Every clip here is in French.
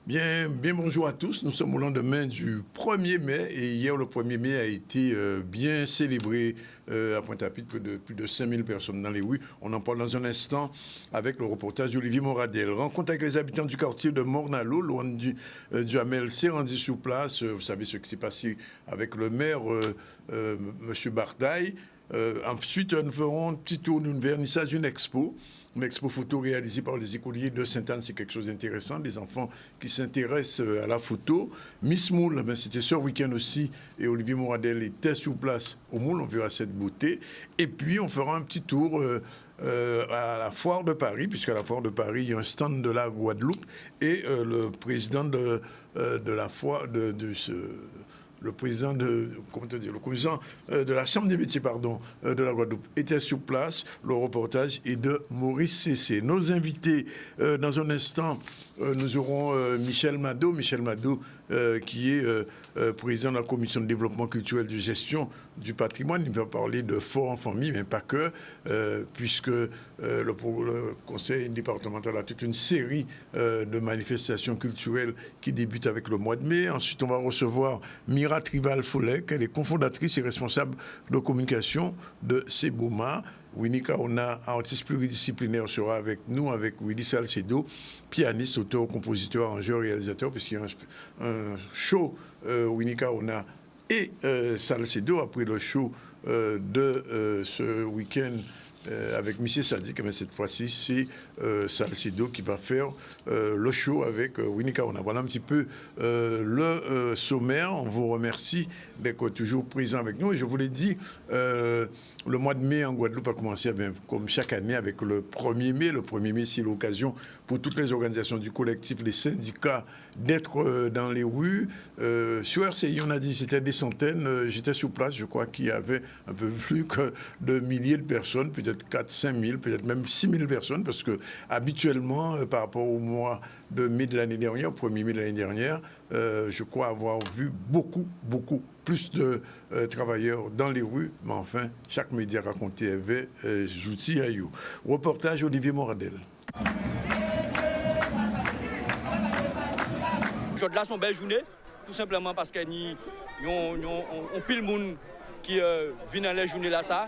Bien bonjour à tous. Nous sommes au lendemain du 1er mai et hier le 1er mai a été bien célébré à Pointe-à-Pitre, plus de 5000 personnes dans les rues. On en parle dans un instant avec le reportage d'Olivier Moradel. Rencontre avec les habitants du quartier de Mornalo, loin du Hamel s'est rendu sur place. Vous savez ce qui s'est passé avec le maire, M. Bardaille. Ensuite, nous ferons un petit tour d'un vernissage d'une expo. Une expo photo réalisée par les écoliers de Sainte-Anne, c'est quelque chose d'intéressant. Des enfants qui s'intéressent à la photo. Miss Moule, c'était ce week-end aussi, et Olivier Moradel était sur place au Moule, on verra cette beauté. Et puis, on fera un petit tour à la Foire de Paris, puisqu'à la Foire de Paris, il y a un stand de la Guadeloupe, et le président de la Foire, le président de la Chambre des métiers de la Guadeloupe était sur place. Le reportage est de Maurice Cessé. Nos invités, dans un instant, nous aurons Michel Mado, qui est président de la commission de développement culturel de gestion du patrimoine. Il va parler de Fort en famille, mais pas que, puisque le conseil départemental a toute une série de manifestations culturelles qui débutent avec le mois de mai. Ensuite, on va recevoir Mira Trival-Follet, elle est cofondatrice et responsable de communication de Sebouma. Winnie Kaona, artiste pluridisciplinaire, sera avec nous, avec Willy Salcedo, pianiste, auteur, compositeur, arrangeur, réalisateur, puisqu'il y a un show Winnie Kaona et Salcedo après le show de ce week-end avec Michel Sadik. Mais cette fois-ci, c'est Salcedo qui va faire le show avec Winnie Kaona. Voilà un petit peu le sommaire. On vous remercie d'être toujours présent avec nous. Et je vous l'ai dit, le mois de mai en Guadeloupe a commencé comme chaque année avec le 1er mai. Le 1er mai, c'est l'occasion pour toutes les organisations du collectif, les syndicats, d'être dans les rues. Sur RCI, on a dit c'était des centaines. J'étais sur place, je crois qu'il y avait un peu plus que de milliers de personnes, peut-être 4-5 000, peut-être même 6 000 personnes, parce que habituellement, par rapport au mois de mai de l'année dernière, au 1er mai de l'année dernière, je crois avoir vu beaucoup plus de travailleurs dans les rues, mais enfin, chaque média raconté avait j'outil à you. Reportage Olivier Moradel. Aujourd'hui, c'est une belle journée, tout simplement parce qu'il y a pile de monde qui vient dans les journées là, ça,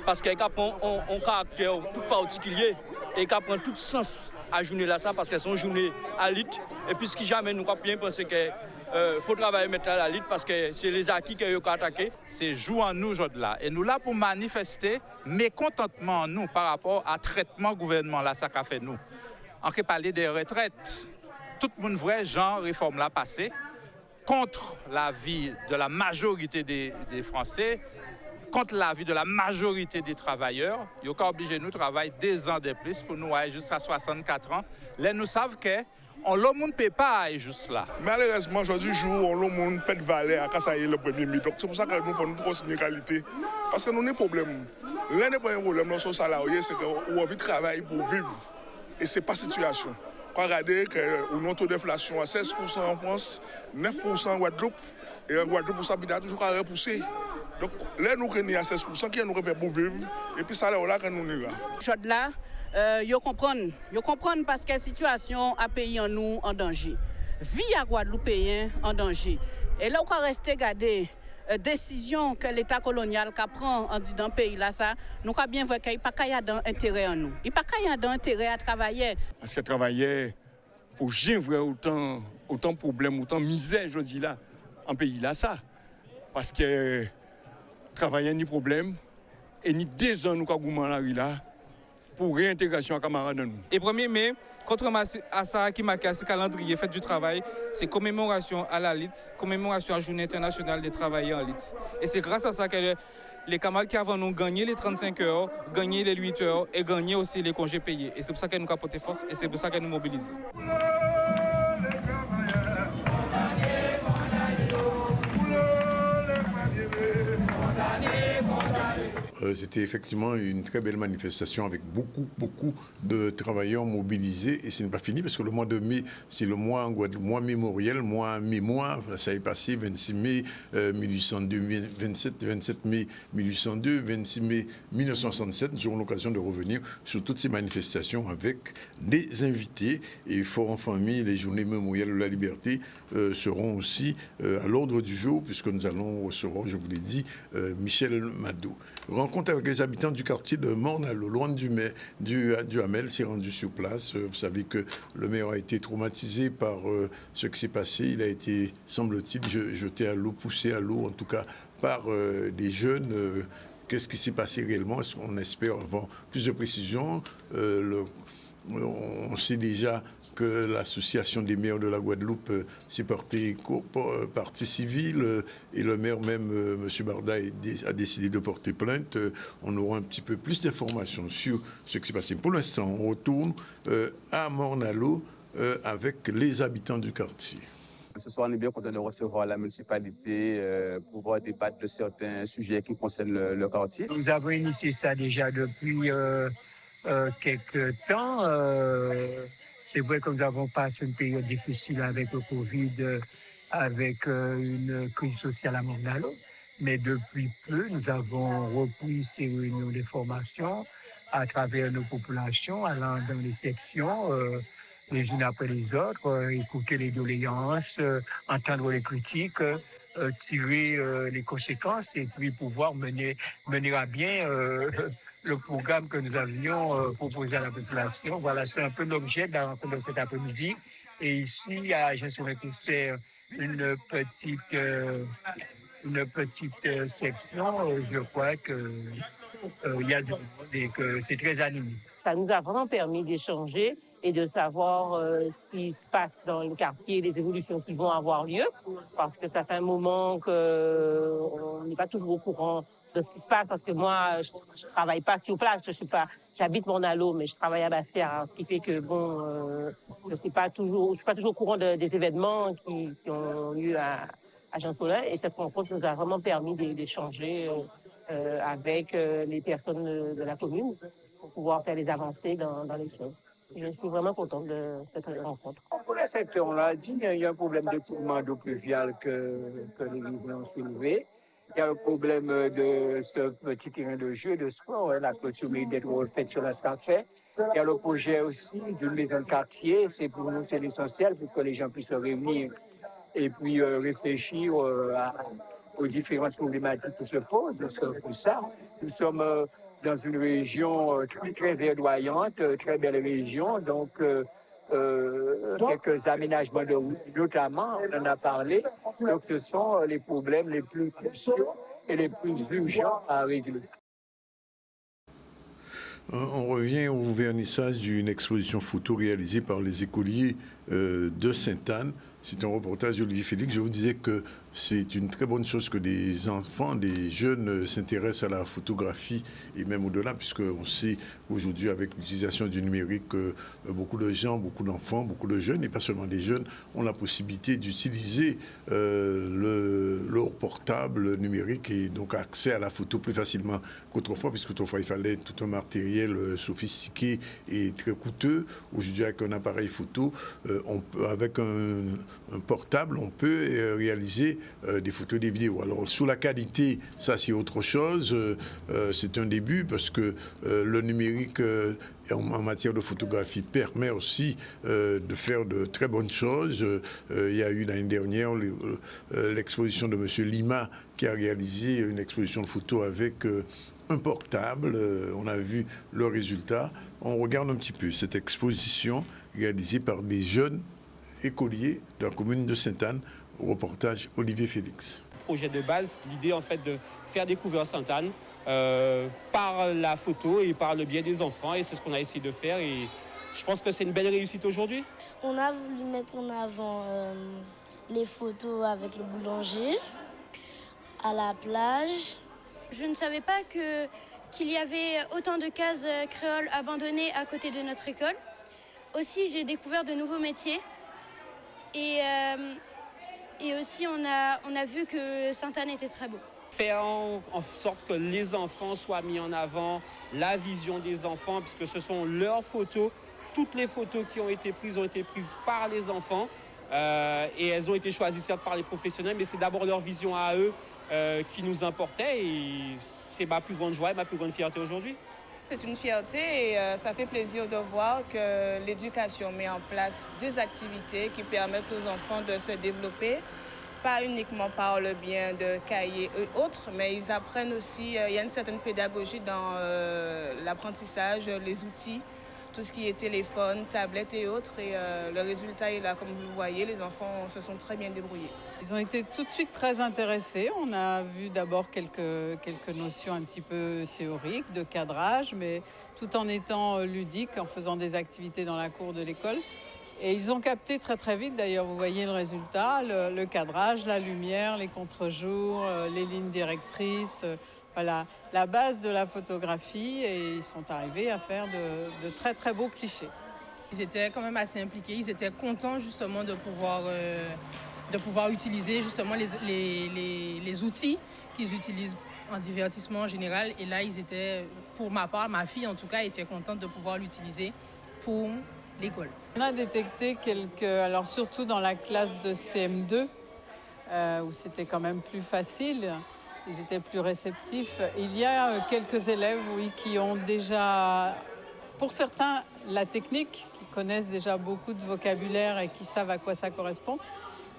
parce qu'il y a un caractère tout particulier et qui prend tout sens à la journée là, ça, parce qu'elles sont journées à l'élite. Et puis, ce qui jamais nous croit bien penser que faut travailler mettre à la lutte parce que c'est les acquis qui ont attaqué. C'est jour en nous aujourd'hui là. Et nous là pour manifester mécontentement nous par rapport à traitement gouvernement là, ça qu'a fait nous. On peut parler des retraites. Tout le monde vrai genre réforme là passé contre l'avis de la majorité des Français, contre l'avis de la majorité des travailleurs. Ils sont obligés de nous travailler 2 ans de plus pour nous aller jusqu'à 64 ans. Là nous savons que on le monde peut pas aller juste là. Malheureusement, aujourd'hui, on le monde peut valer à Kassaye le 1er mai. Donc c'est pour ça que nous faisons une grosse inégalité. Parce que nous avons des problèmes. L'un des premiers problèmes de nos salariés, c'est qu'on a envie de travailler pour vivre. Et ce n'est pas la situation. Quand on regarde qu'on a un taux d'inflation à 16% en France, 9% en Guadeloupe, et en Guadeloupe, ça a toujours à repousser. Donc là, nous sommes à 16%, qui nous fait pour vivre, et puis ça, là, quand nous sommes là. Aujourd'hui, ils comprennent parce que la situation a pays en nous en danger. Vie à Guadeloupéen en danger. Et là, on va rester garder décision que l'État colonial prend en disant dans pays là ça, nous avons bien vu qu'il n'y a pas d'intérêt en nous. Il n'y a pas d'intérêt à travailler. Parce que travailler pour gérer autant de problèmes, autant de misère, je dis là, en pays là ça. Parce que travailler ni problème et ni 2 ans nous avons la rue là. Pour réintégration à camarades de nous. Et 1er mai, contrairement à ça qui marque ce calendrier fait du travail, c'est commémoration à la lutte, commémoration à la Journée internationale des travailleurs en lutte. Et c'est grâce à ça que les camarades qui avant nous gagné les 35 heures, gagné les 8 heures et gagné aussi les congés payés. Et c'est pour ça qu'elle nous a porté force et c'est pour ça qu'elle nous mobilise. C'était effectivement une très belle manifestation avec beaucoup de travailleurs mobilisés. Et ce n'est pas fini parce que le mois de mai, c'est le mois en Guadeloupe, mois mémoriel, mois mémoire. Ça est passé 26 mai 1802, 27 mai 1802, 26 mai 1967. Nous aurons l'occasion de revenir sur toutes ces manifestations avec des invités. Et Fort en famille, les journées mémorielles de la liberté seront aussi à l'ordre du jour puisque nous allons recevoir, je vous l'ai dit, Michel Madot. Rencontre avec les habitants du quartier de Morne-à-l'Eau, loin du Hamel, s'est rendu sur place. Vous savez que le maire a été traumatisé par ce qui s'est passé. Il a été, semble-t-il, jeté à l'eau, poussé à l'eau, en tout cas par des jeunes. Qu'est-ce qui s'est passé réellement? Est-ce qu'on espère avoir plus de précisions? On sait déjà que l'association des maires de la Guadeloupe s'est portée partie civile et le maire même, M. Barda, a décidé de porter plainte. On aura un petit peu plus d'informations sur ce qui s'est passé. Pour l'instant, on retourne à Morne-à-l'Eau avec les habitants du quartier. Ce soir, on est bien content de recevoir la municipalité pour pouvoir débattre de certains sujets qui concernent le quartier. Nous avons initié ça déjà depuis quelques temps. C'est vrai que nous avons passé une période difficile avec le Covid, avec une crise sociale à Morne-à-l'Eau. Mais depuis peu, nous avons repris ces réunions de formation à travers nos populations, allant dans les sections, les unes après les autres, écouter les doléances, entendre les critiques, tirer les conséquences et puis pouvoir mener à bien le programme que nous avions proposé à la population. Voilà, c'est un peu l'objet de la rencontre de cet après-midi. Et ici, à Agen-sur-le-Cousset, une petite section, je crois qu'il y a du monde et que c'est très animé. Ça nous a vraiment permis d'échanger et de savoir ce qui se passe dans le quartier, les évolutions qui vont avoir lieu, parce que ça fait un moment qu'on n'est pas toujours au courant de ce qui se passe, parce que moi, je travaille pas sur place, j'habite Morne-à-l'Eau, mais je travaille à Bastia, ce qui fait que je suis pas toujours au courant des événements qui ont lieu à Jean-Soleil, et cette rencontre nous a vraiment permis d'échanger avec les personnes de la commune pour pouvoir faire les avancées dans les choses. Je suis vraiment contente de cette rencontre. Pour le secteur, on l'a dit, il y a un problème de coulement d'eau pluviale que les riverains ont soulevé. Il y a le problème de ce petit terrain de jeu, de sport, la clôture mérite d'être refaite sur la Scafé. Il y a le projet aussi d'une maison de quartier. Pour nous, c'est l'essentiel pour que les gens puissent se réunir et puis réfléchir aux différentes problématiques qui se posent. Pour ça, nous sommes dans une région très verdoyante, très belle région, donc quelques aménagements de route, notamment, on en a parlé, donc ce sont les problèmes les plus cruciaux et les plus urgents à régler. On revient au vernissage d'une exposition photo réalisée par les écoliers de Sainte-Anne. C'est un reportage d'Olivier Félix. Je vous disais que c'est une très bonne chose que des enfants, des jeunes s'intéressent à la photographie et même au-delà, puisqu'on sait aujourd'hui avec l'utilisation du numérique, beaucoup de gens, beaucoup d'enfants, beaucoup de jeunes, et pas seulement des jeunes, ont la possibilité d'utiliser leur portable numérique et donc accès à la photo plus facilement qu'autrefois, puisqu'autrefois il fallait tout un matériel sophistiqué et très coûteux. Aujourd'hui, avec un appareil photo, avec un portable, on peut réaliser des photos, des vidéos. Alors, sous la qualité, ça c'est autre chose. C'est un début parce que le numérique en matière de photographie permet aussi de faire de très bonnes choses. Il y a eu l'année dernière l'exposition de M. Lima qui a réalisé une exposition de photos avec un portable. On a vu le résultat. On regarde un petit peu cette exposition réalisée par des jeunes écoliers de la commune de Sainte-Anne. Au reportage Olivier Félix. Projet de base, l'idée en fait de faire découvrir Sainte-Anne par la photo et par le biais des enfants, et c'est ce qu'on a essayé de faire et je pense que c'est une belle réussite aujourd'hui. On a voulu mettre en avant les photos avec le boulanger à la plage. Je ne savais pas qu'il y avait autant de cases créoles abandonnées à côté de notre école. Aussi, j'ai découvert de nouveaux métiers et aussi on a vu que Sainte-Anne était très beau. faire en sorte que les enfants soient mis en avant, la vision des enfants, puisque ce sont leurs photos. Toutes les photos qui ont été prises par les enfants et elles ont été choisies certes par les professionnels, mais c'est d'abord leur vision à eux qui nous importait et c'est ma plus grande joie et ma plus grande fierté aujourd'hui. C'est une fierté et ça fait plaisir de voir que l'éducation met en place des activités qui permettent aux enfants de se développer, pas uniquement par le bien de cahiers et autres, mais ils apprennent aussi, il y a une certaine pédagogie dans l'apprentissage, les outils, tout ce qui est téléphone, tablette et autres. Et le résultat est là, comme vous le voyez, les enfants se sont très bien débrouillés. Ils ont été tout de suite très intéressés. On a vu d'abord quelques notions un petit peu théoriques, de cadrage, mais tout en étant ludiques, en faisant des activités dans la cour de l'école. Et ils ont capté très très vite, d'ailleurs, vous voyez le résultat, le cadrage, la lumière, les contre-jours, les lignes directrices, voilà, la base de la photographie, et ils sont arrivés à faire de très très beaux clichés. Ils étaient quand même assez impliqués, ils étaient contents justement de pouvoir utiliser justement les outils qu'ils utilisent en divertissement en général. Et là, ils étaient, pour ma part, ma fille en tout cas, était contente de pouvoir l'utiliser pour l'école. On a détecté alors surtout dans la classe de CM2, où c'était quand même plus facile, ils étaient plus réceptifs. Il y a quelques élèves, oui, qui ont déjà, pour certains, la technique, qui connaissent déjà beaucoup de vocabulaire et qui savent à quoi ça correspond.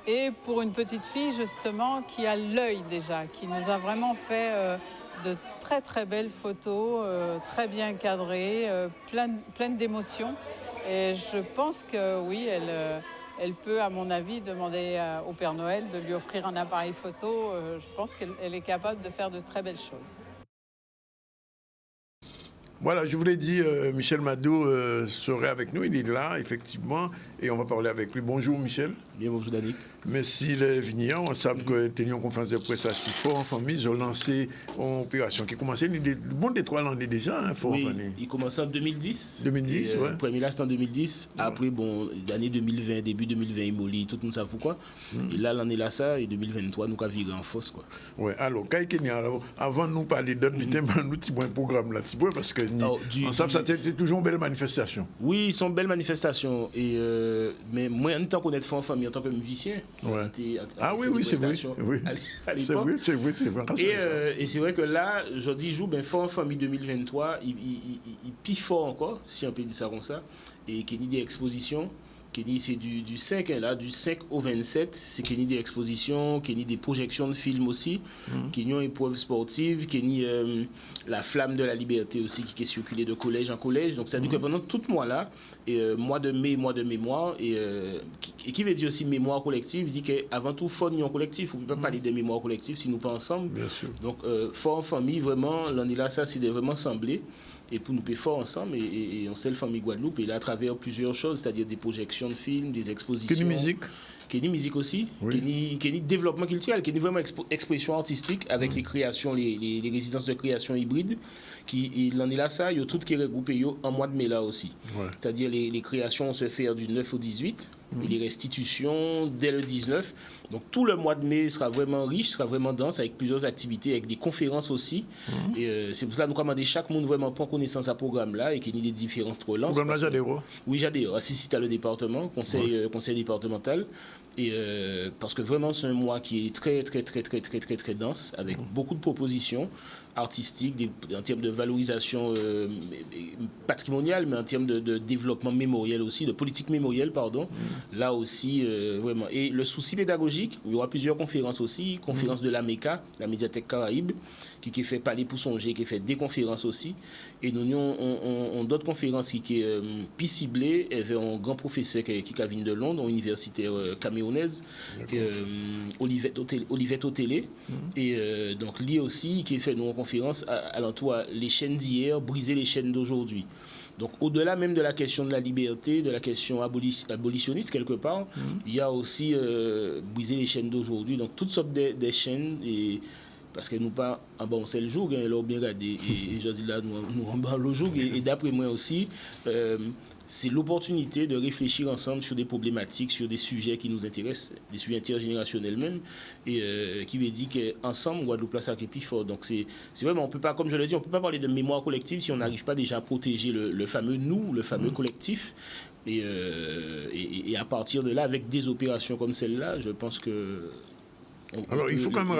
Et pour une petite fille, justement, qui a l'œil déjà, qui nous a vraiment fait de très très belles photos, très bien cadrées, pleines d'émotions. Et je pense que oui, elle peut, à mon avis, demander au Père Noël de lui offrir un appareil photo. Je pense qu'elle est capable de faire de très belles choses. Voilà, je vous l'ai dit, Michel Mado serait avec nous, il est là, effectivement, et on va parler avec lui. Bonjour, Michel. Bien, bonjour, Danick. Merci les vignerons. On sait que tenions conférence de presse à Sifort en famille. Ils ont lancé une opération qui a commencé le bon des 3 l'année déjà. Hein, oui, il commençait en 2010. 2010, oui. Le premier là, c'était en 2010. Après, bon, l'année 2020, début 2020, il mollit, tout le monde sait pourquoi. Et là, l'année là, ça, et 2023, nous avons viré en fosse, quoi. Oui, alors, avant de nous parler d'autres, nous avons un programme là, parce que c'est toujours une belle manifestation. Oui, ils sont belles manifestations. Mais moi, en tant qu'honnête en famille, en tant que musicien, ouais. Oui, c'est vrai. Oui. C'est vrai. Et c'est vrai que là, je dis, Fort en famille 2023, il piffe fort encore, si on peut dire ça comme ça, et qu'il y a des expositions. C'est du 5, là, du 5 au 27, c'est qu'il y a des expositions, qu'il y a des projections de films aussi, qu'il y a une épreuve sportive, qu'il y a la flamme de la liberté aussi qui est circulée de collège en collège. Donc, ça veut dire que pendant tout mois là, mois de mai, mois de mémoire, et qui veut dire aussi mémoire collective, il dit qu'avant tout, il faut une collective. On ne peut pas parler de mémoire collective si nous pas ensemble. Bien sûr. Donc, fort en famille, vraiment, l'année là, ça, c'est vraiment semblé. Et pour nous payer fort ensemble, et on sait le famille Guadeloupe, et là, à travers plusieurs choses, c'est-à-dire des projections de films, des expositions. Qu'il y a musique. Qu'il y a musique aussi. Oui. Qu'il y a développement culturel, qu'il y a vraiment expression artistique avec les créations, les résidences de création hybrides. L'année là, ça, il y a tout qui est regroupé en mois de mai là aussi. Ouais. C'est-à-dire les créations se font du 9 au 18, et les restitutions dès le 19. Donc tout le mois de mai sera vraiment riche, sera vraiment dense, avec plusieurs activités, avec des conférences aussi. Et c'est pour cela que nous commandons chaque monde vraiment prend connaissance à ce programme-là et qu'il y ait des différentes relances. Programme-là, j'adhère. Oui, j'adhère. Assisté à le département, conseil départemental. Et parce que vraiment, c'est un mois qui est très, très, très, très, très, très, très dense, avec beaucoup de propositions artistiques, en termes de valorisation patrimoniale, mais en termes de développement mémoriel aussi, de politique mémorielle, pardon. Là aussi, vraiment. Et le souci pédagogique, il y aura plusieurs conférences aussi, conférence de la MECA, la médiathèque Caraïbe, qui fait parler pour songer, qui fait des conférences aussi. Et nous avons d'autres conférences qui est plus ciblées vers un grand professeur qui vient de Londres, une universitaire camerounaise, Olivette Otélé. Et donc, lui aussi, qui fait une conférence à l'entour les chaînes d'hier, briser les chaînes d'aujourd'hui. Donc, au-delà même de la question de la liberté, de la question abolitionniste, quelque part, il y a aussi briser les chaînes d'aujourd'hui. Donc, toutes sortes des chaînes. Parce que nous pas en bas, c'est le jour, alors bien regardé. Et je dis là, nous en bas le jour. Et d'après moi aussi, c'est l'opportunité de réfléchir ensemble sur des problématiques, sur des sujets qui nous intéressent, des sujets intergénérationnels même, et qui veut dire qu'ensemble, Guadeloupe là, ça est plus fort. Donc c'est vraiment, on peut pas, comme je le dis, on peut pas parler de mémoire collective si on n'arrive pas déjà à protéger le fameux nous, le fameux collectif. Et à partir de là, avec des opérations comme celle-là, je pense que... Alors, il faut quand même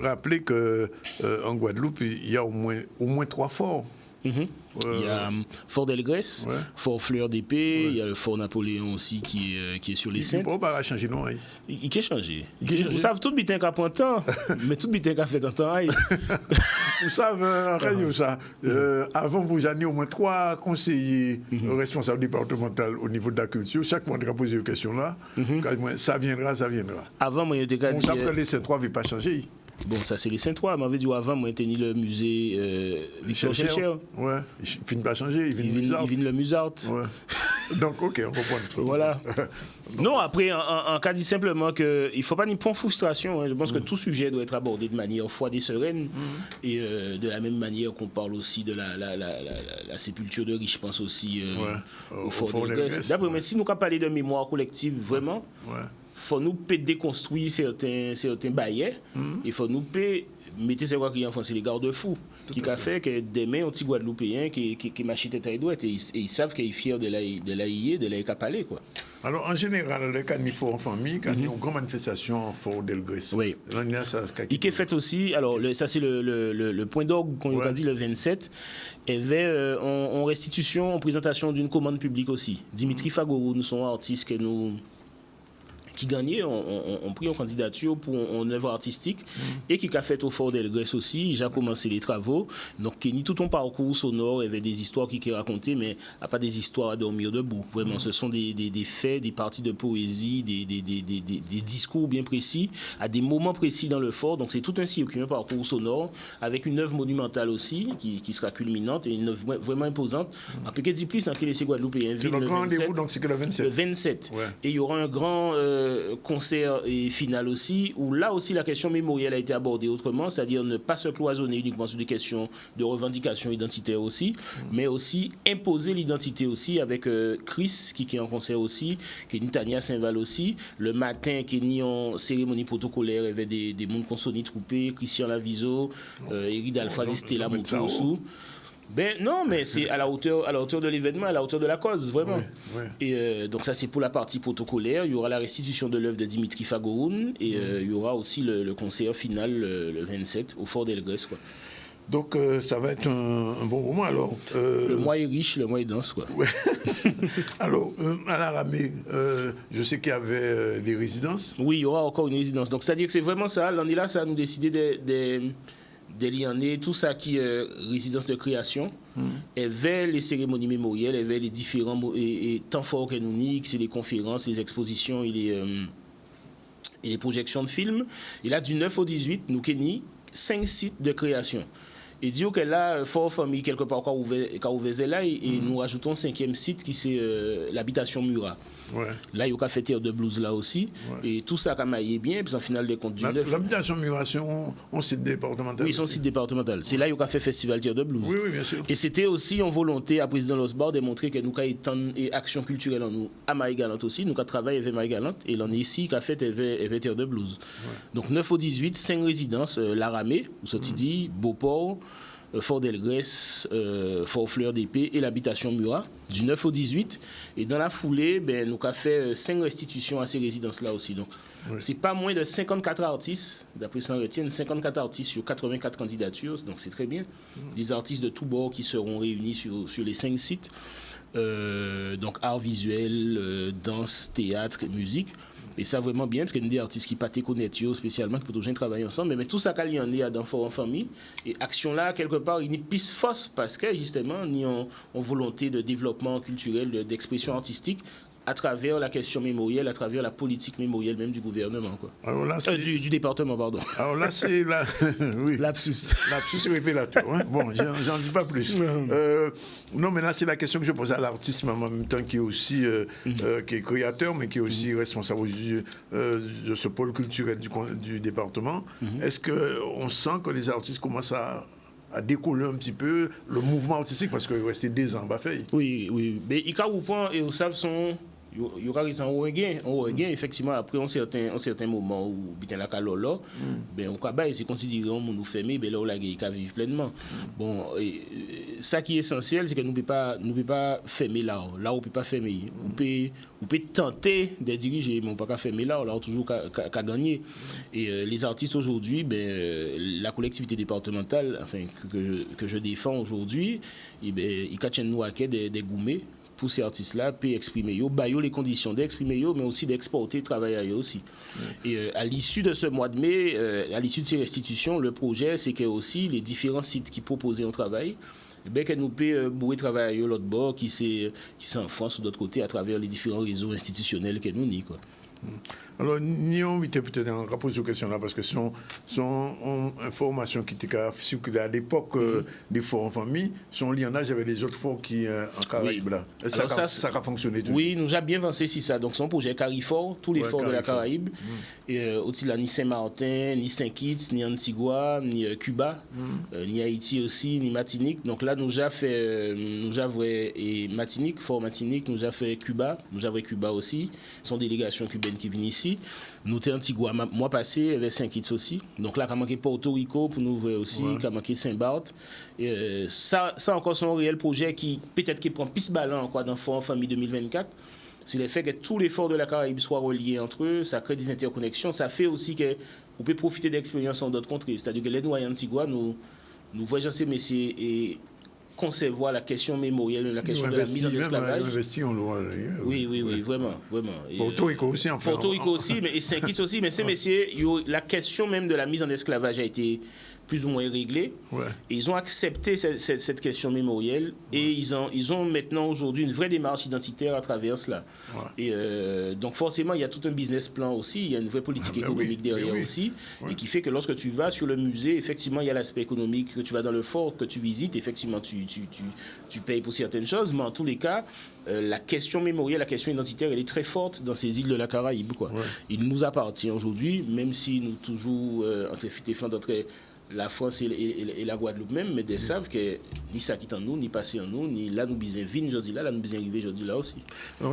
rappeler qu'en Guadeloupe, il y a au moins 3 forts. Il y a Fort Delgrès, Fort Fleur d'Épée, il y a le Fort Napoléon aussi qui est sur les Saintes. Il n'a changé, non? Il a changé. Vous savez, tout bitin qu'a point temps, mais tout bitin qu'a fait un temps. Vous savez, ça. Avant, vous aviez au moins 3 conseillers responsables départementaux au niveau de la culture. Chaque fois, on a posé une question là. Ça viendra. Avant, moi, il y a des ça, les Saint-Trois n'avaient pas changé. Bon, ça c'est les Saint-Trois. Je m'avais dit avant, moi, j'ai le musée Victor Chercher. Ouais, il ne finit pas changer, il vient le Musart. Ouais. Donc, ok, on comprend. Voilà. Non, après, en cas dit simplement qu'il ne faut pas ni prendre frustration. Je pense que tout sujet doit être abordé de manière froide et sereine. Et de la même manière qu'on parle aussi de la sépulture de riche, je pense aussi au Fort de Grèce. D'après, mais si nous avons parlé de mémoire collective, vraiment, faut nous déconstruire certains baillets. Il faut nous mettre ces quoi qui en c'est les garde-fous qui a fait que demain un petit Guadeloupéen qui machine tête à douette et ils savent qu'il est fier de la capalé quoi. Alors en général quand il faut en famille quand il y a une grande manifestation en Fort Delgrès. Oui. Il est fait aussi alors ça c'est le point d'orgue qu'on a dit le 27 et avait en restitution en présentation d'une commande publique aussi. Dimitri Fagorou nous sommes artistes que nous qui gagnait, on pris en candidature pour une œuvre artistique et qui a fait au Fort Delgrès aussi. J'ai commencé les travaux. Donc, Kenny, tout ton parcours sonore, il y avait des histoires qui racontaient, mais pas des histoires à dormir debout. Vraiment, ce sont des faits, des parties de poésie, des discours bien précis, à des moments précis dans le fort. Donc, c'est tout un circuit, un parcours sonore, avec une œuvre monumentale aussi, qui sera culminante et une œuvre vraiment imposante. En Pékin Diplis, en Kélécé Guadeloupe, il y a un ville le 27. Donc, c'est que le 27. Le 27. Ouais. Et il y aura un grand concert et final aussi, où là aussi la question mémorielle a été abordée autrement, c'est-à-dire ne pas se cloisonner uniquement sur des questions de revendication identitaire aussi, mais aussi imposer l'identité aussi avec Chris qui est en concert aussi, qui est Nitania Saint-Val aussi, le matin qui est en cérémonie protocolaire, il y avait des mondes consonnis troupés, Christian Laviso, Eric Dalphaz et Stella Moutoussou. Ben non, mais c'est à la hauteur de l'événement, à la hauteur de la cause, vraiment. Et donc ça c'est pour la partie protocolaire. Il y aura la restitution de l'œuvre de Dimitri Fagoroun et il y aura aussi le concert final le 27 au Fort Delgrès, quoi. Donc ça va être un bon moment alors. Le mois est riche, le mois est dense, quoi. Ouais. Alors à la Ramée, je sais qu'il y avait des résidences. Oui, il y aura encore une résidence. Donc c'est-à-dire que c'est vraiment ça. L'année là, ça a nous décidé des lianés, tout ça qui est résidence de création, et vers les cérémonies mémorielles, et vers les différents temps forts que nous niquons, c'est les conférences, les expositions et les projections de films. Et là, du 9 au 18, nous avons 5 sites de création. Et dire que là, Fort Famille, quelque part, quand on ouvert là, et nous ajoutons un 5e site qui c'est l'habitation Murat. Ouais. Là, il y a fait Terre de Blues là aussi. Ouais. Et tout ça a maillé bien. Puis en final des comptes du 9. L'habitation Murat, c'est un site départemental. Oui, c'est un site départemental. C'est là qu'il y a fait Festival Terre de Blues. Oui, bien sûr. Et c'était aussi en volonté à président Losbar de montrer que nous avons tant d'action culturelle en nous à Marie-Galante aussi. Nous avons travaillé avec Marie-Galante. Et l'année ici, qu'a fait avec Terre de Blues. Ouais. Donc 9 au 18, 5 résidences. La Ramée, dit Beauport, Fort Delgrès, Fort Fleur d'Épée et l'habitation Murat, du 9 au 18. Et dans la foulée, nous avons fait 5 restitutions à ces résidences-là aussi. Donc, c'est pas moins de 54 artistes, d'après ce qu'on retient, 54 artistes sur 84 candidatures, donc c'est très bien. Des artistes de tous bords qui seront réunis sur les 5 sites. Donc, art visuel, danse, théâtre, musique. Et ça vraiment bien, parce qu'il y a des artistes qui ne connaissent pas spécialement, qui peuvent toujours travailler ensemble. Mais tout ça, il y en a dans Fort en famille. Et action là, quelque part, il y a une piste fausse, parce que justement, il y a une volonté de développement culturel, d'expression artistique, à travers la question mémorielle, à travers la politique mémorielle même du gouvernement, quoi. Alors là, du département, pardon. Alors là, c'est oui. Lapsus. Lapsus révélateur. Hein? Bon, j'en dis pas plus. Non, mais là, c'est la question que je pose à l'artiste, mais en même temps qui est aussi qui est créateur, mais qui est aussi responsable de ce pôle culturel du département. Est-ce qu'on sent que les artistes commencent à à décoller un petit peu le mouvement artistique parce qu'il restait 2 ans à faire. Oui. Mais il y a et au savent son. Il y aura un gain, effectivement, après un certain moment où la calor ben on va c'est considéré on nous fermer ben là on la vivre pleinement. Bon, ça qui est essentiel c'est que nous peut pas fermer là on peut pas fermer. On peut tenter de diriger mais on peut pas fermer là on a toujours qu'à gagner. Et les artistes aujourd'hui la collectivité départementale enfin que je défends aujourd'hui ils tiennent nous à quai des gourmets pour ces artistes-là, puis exprimer les conditions d'exprimer, mais aussi d'exporter, travailler aussi. Et à l'issue de ce mois de mai, à l'issue de ces restitutions, le projet, c'est que aussi les différents sites qui proposaient un travail, que nous pouvons travailler l'autre bord, qui c'est en France ou d'autre côté, à travers les différents réseaux institutionnels que nous n'y quoi. Alors, nous avons peut-être en rapport sur cette question-là, parce que son information qui était circulée à l'époque des forts en famille, son lionnage avec les autres forts qui en Caraïbes. Là. Alors ça a fonctionné tout. Oui, nous avons bien avancé sur ça. Donc, son projet Carifort, tous les forts de la Caraïbe, et aussi là, ni Saint-Martin, ni Saint-Kitts, ni Antigua, ni Cuba, ni Haïti aussi, ni Martinique. Donc là, nous avons fait Martinique, Fort Martinique, nous avons fait Cuba, nous avons Cuba aussi, son délégation cubaine qui vient ici. Nous sommes Antigua, mois passé, avec Saint-Kitts aussi. Donc là, il a manqué Porto Rico pour nous ouvrir aussi, il a manqué Saint-Barth. Ça encore, c'est un réel projet qui peut-être qui prend plus ballon encore dans Fort Famille 2024. C'est le fait que tous les forts de la Caraïbe soient reliés entre eux, ça crée des interconnexions. Ça fait aussi qu'on peut profiter d'expériences en d'autres contrées. C'est-à-dire que les nous, à Antigua, nous voyons ces messieurs et concevoir la question mémorielle, la question de la mise en esclavage. Oui, vraiment. Porto Rico aussi, en fait. Porto Rico aussi, et Saint-Kitts aussi, mais ces messieurs, la question même de la mise en esclavage a été plus ou moins réglée. Et ils ont accepté cette question mémorielle et ils ont maintenant aujourd'hui une vraie démarche identitaire à travers cela. Et donc forcément, il y a tout un business plan aussi, il y a une vraie politique économique derrière aussi, et qui fait que lorsque tu vas sur le musée, effectivement, il y a l'aspect économique, que tu vas dans le fort, que tu visites, effectivement, tu payes pour certaines choses, mais en tous les cas, la question mémorielle, la question identitaire, elle est très forte dans ces îles de la Caraïbe. Il nous appartient aujourd'hui, même si nous toujours entre la France et la Guadeloupe même, mais ils savent que ni ça quitte en nous, ni passé en nous, ni là nous bisons vine aujourd'hui là nous bisons arriver aujourd'hui là aussi.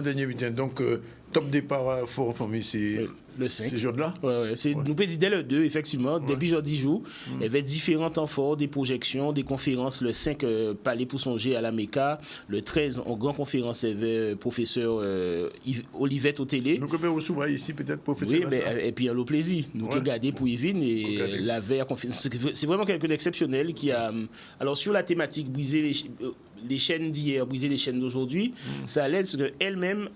Dernier bulletin, donc top départ à Fort en Famille, c'est le 5. C'est jour-là. Nous pouvons dire dès le 2, effectivement, depuis jour 10 jours, il y avait différents temps forts, des projections, des conférences. Le 5, Palais pour songer à la Mecca. Le 13, en grande conférence, il y avait professeur Olivette au télé. Nous pouvons recevoir ici peut-être professeur. Oui, et puis il y a le plaisir. Nous avons gardé pour Yvine et la veille à conférence. C'est vraiment quelqu'un d'exceptionnel qui a. Alors, sur la thématique, briser les chaînes d'hier, briser les chaînes d'aujourd'hui, ça allait parce qu'elle-même,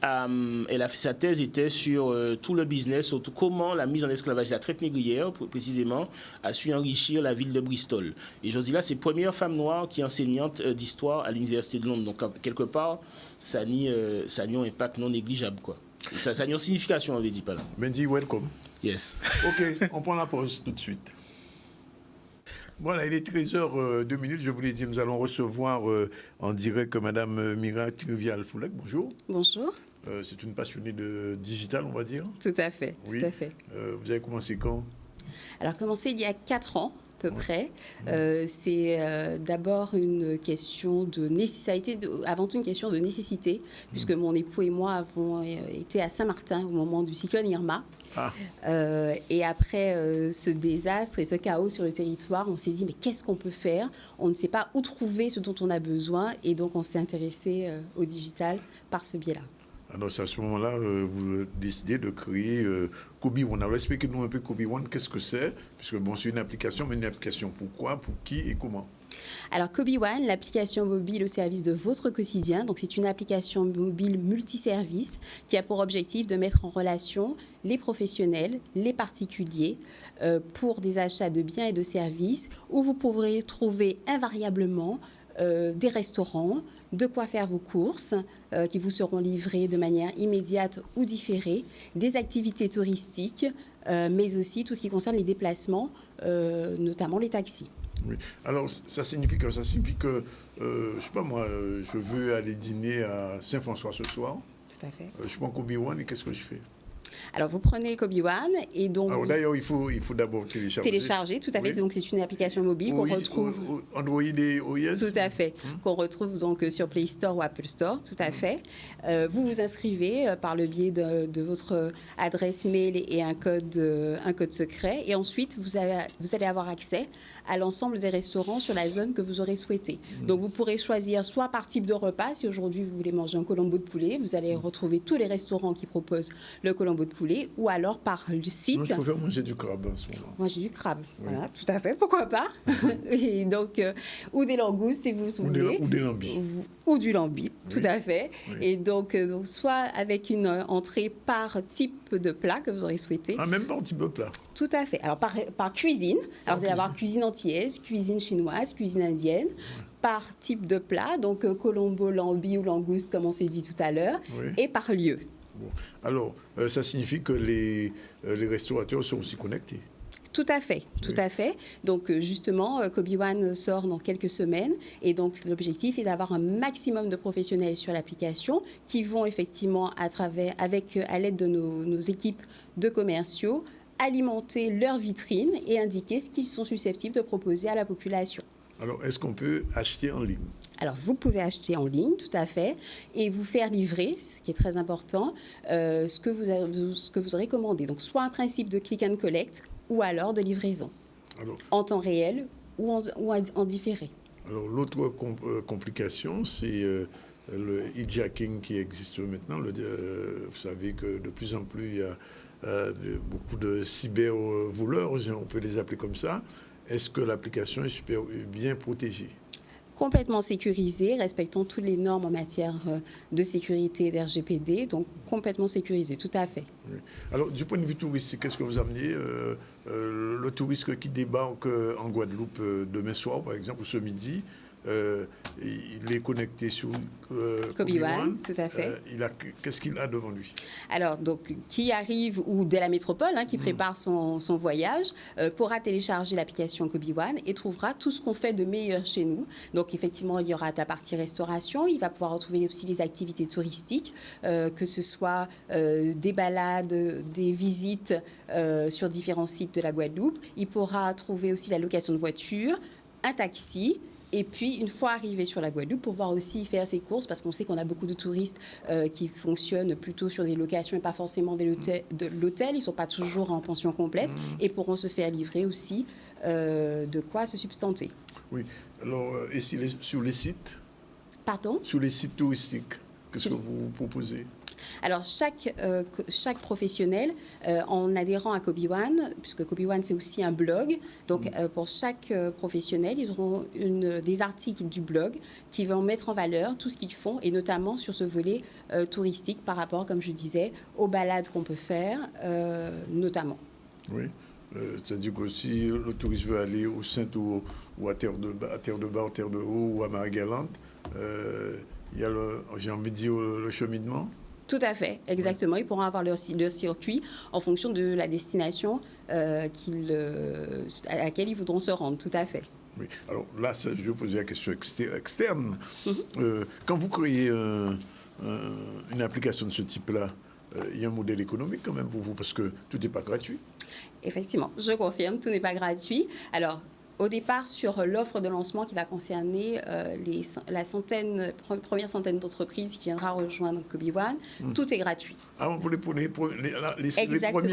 elle a fait sa thèse était sur tout le business, surtout comment la mise en esclavage de la traite négrière, précisément, a su enrichir la ville de Bristol. Et je dis là, c'est la première femme noire qui est enseignante d'histoire à l'Université de Londres. Donc, quelque part, ça a un impact non négligeable, quoi. Ça a une signification, on ne dit pas là. Benji, welcome. Yes. OK, on prend la pause tout de suite. Voilà, il est 13h02. Je vous l'ai dit, nous allons recevoir en direct Madame Mira Trivial-Foulek. Bonjour. Bonjour. C'est une passionnée de digital, on va dire. Tout à fait, oui. Tout à fait. Vous avez commencé quand? Alors, commencé il y a 4 ans. À peu près. C'est d'abord une question de nécessité, avant tout une question de nécessité, puisque mon époux et moi avons été à Saint-Martin au moment du cyclone Irma. Et après ce désastre et ce chaos sur le territoire, on s'est dit mais qu'est-ce qu'on peut faire? On ne sait pas où trouver ce dont on a besoin et donc on s'est intéressé au digital par ce biais-là. Alors c'est à ce moment-là vous décidez de créer Kobe One. Alors expliquez-nous un peu Kobe One, qu'est-ce que c'est? Puisque bon, c'est une application, mais une application pourquoi, pour qui et comment? Alors Kobe One, l'application mobile au service de votre quotidien. Donc c'est une application mobile multiservice qui a pour objectif de mettre en relation les professionnels, les particuliers pour des achats de biens et de services où vous pourrez trouver invariablement des restaurants, de quoi faire vos courses qui vous seront livrées de manière immédiate ou différée, des activités touristiques, mais aussi tout ce qui concerne les déplacements, notamment les taxis. Oui. Alors, ça signifie que je sais pas moi, je veux aller dîner à Saint-François ce soir. Tout à fait. Je prends Kobe One et qu'est-ce que je fais? Alors, vous prenez Kobe One et donc... Alors, d'ailleurs, il faut d'abord télécharger. Télécharger, tout à fait. Oui. Donc, c'est une application mobile qu'on retrouve... Android et OS. Tout à fait. Qu'on retrouve donc sur Play Store ou Apple Store, tout à fait. Vous vous inscrivez par le biais de votre adresse mail et un code secret. Et ensuite, vous allez avoir accès à l'ensemble des restaurants sur la zone que vous aurez souhaité. Donc, vous pourrez choisir soit par type de repas. Si aujourd'hui, vous voulez manger un colombo de poulet, vous allez retrouver tous les restaurants qui proposent le colombo de poulet, ou alors par le site. Moi, je préfère manger du crabe en ce moment. Moi, j'ai du crabe. Oui. Voilà, tout à fait. Pourquoi pas? Et donc, ou des langoustes, si vous voulez. Ou des lambis. Ou du lambi, oui. Tout à fait. Oui. Et donc, soit avec une entrée par type de plat que vous aurez souhaité. Ah, même par type de plat. Tout à fait. Alors, par cuisine. Alors, vous allez avoir cuisine antillaise, cuisine chinoise, cuisine indienne. Par type de plat, donc colombo, lambi ou langouste, comme on s'est dit tout à l'heure. Oui. Et par lieu. Bon. Alors, ça signifie que les restaurateurs sont aussi connectés. Tout à fait, tout à fait. Donc, justement, Kobe One sort dans quelques semaines. Et donc, l'objectif est d'avoir un maximum de professionnels sur l'application qui vont effectivement, à l'aide de nos équipes de commerciaux, alimenter leur vitrine et indiquer ce qu'ils sont susceptibles de proposer à la population. Alors, est-ce qu'on peut acheter en ligne? Alors, vous pouvez acheter en ligne, tout à fait, et vous faire livrer, ce qui est très important, ce que vous aurez commandé. Donc, soit un principe de click and collect, ou alors de livraison, en temps réel ou en différé. Alors, l'autre complication, c'est le hijacking qui existe maintenant. Vous savez que de plus en plus, il y a beaucoup de cybervoleurs, on peut les appeler comme ça. Est-ce que l'application est super bien protégée? Complètement sécurisée, respectant toutes les normes en matière de sécurité et d'RGPD, donc complètement sécurisée, tout à fait. Oui. Alors, du point de vue touristique, qu'est-ce que vous amenez le touriste qui débarque en Guadeloupe demain soir, par exemple, ou ce midi, il est connecté sur Kobe One, tout à fait. Qu'est-ce qu'il a devant lui? Alors, donc, qui arrive ou dès la métropole, qui prépare son voyage, pourra télécharger l'application Kobe One et trouvera tout ce qu'on fait de meilleur chez nous. Donc, effectivement, il y aura la partie restauration. Il va pouvoir retrouver aussi les activités touristiques, que ce soit des balades, des visites sur différents sites de la Guadeloupe. Il pourra trouver aussi la location de voitures, un taxi. Et puis, une fois arrivé sur la Guadeloupe, pouvoir aussi faire ses courses, parce qu'on sait qu'on a beaucoup de touristes qui fonctionnent plutôt sur des locations et pas forcément de l'hôtel. Ils ne sont pas toujours en pension complète et pourront se faire livrer aussi de quoi se substanter. Oui. Alors, et sur les sites? Pardon? Sur les sites touristiques, qu'est-ce que vous proposez? Alors, chaque professionnel, en adhérant à Kobe One, puisque Kobe One, c'est aussi un blog, donc pour chaque professionnel, ils auront des articles du blog qui vont mettre en valeur tout ce qu'ils font, et notamment sur ce volet touristique par rapport, comme je disais, aux balades qu'on peut faire, notamment. Oui. C'est-à-dire que si le touriste veut aller au Sainte ou à Terre de Bas, Terre de Haut ou à Marie-Galante, il y a, j'ai envie de dire, le cheminement. Tout à fait, exactement. Ils pourront avoir leur circuit en fonction de la destination à laquelle ils voudront se rendre, tout à fait. Oui. Alors là, je vais poser la question externe. Quand vous créez une application de ce type-là, il y a un modèle économique quand même pour vous, parce que tout n'est pas gratuit. Effectivement, je confirme, tout n'est pas gratuit. Alors, au départ, sur l'offre de lancement qui va concerner la première centaine d'entreprises qui viendra rejoindre Kobe One, tout est gratuit. Ah, pour les premiers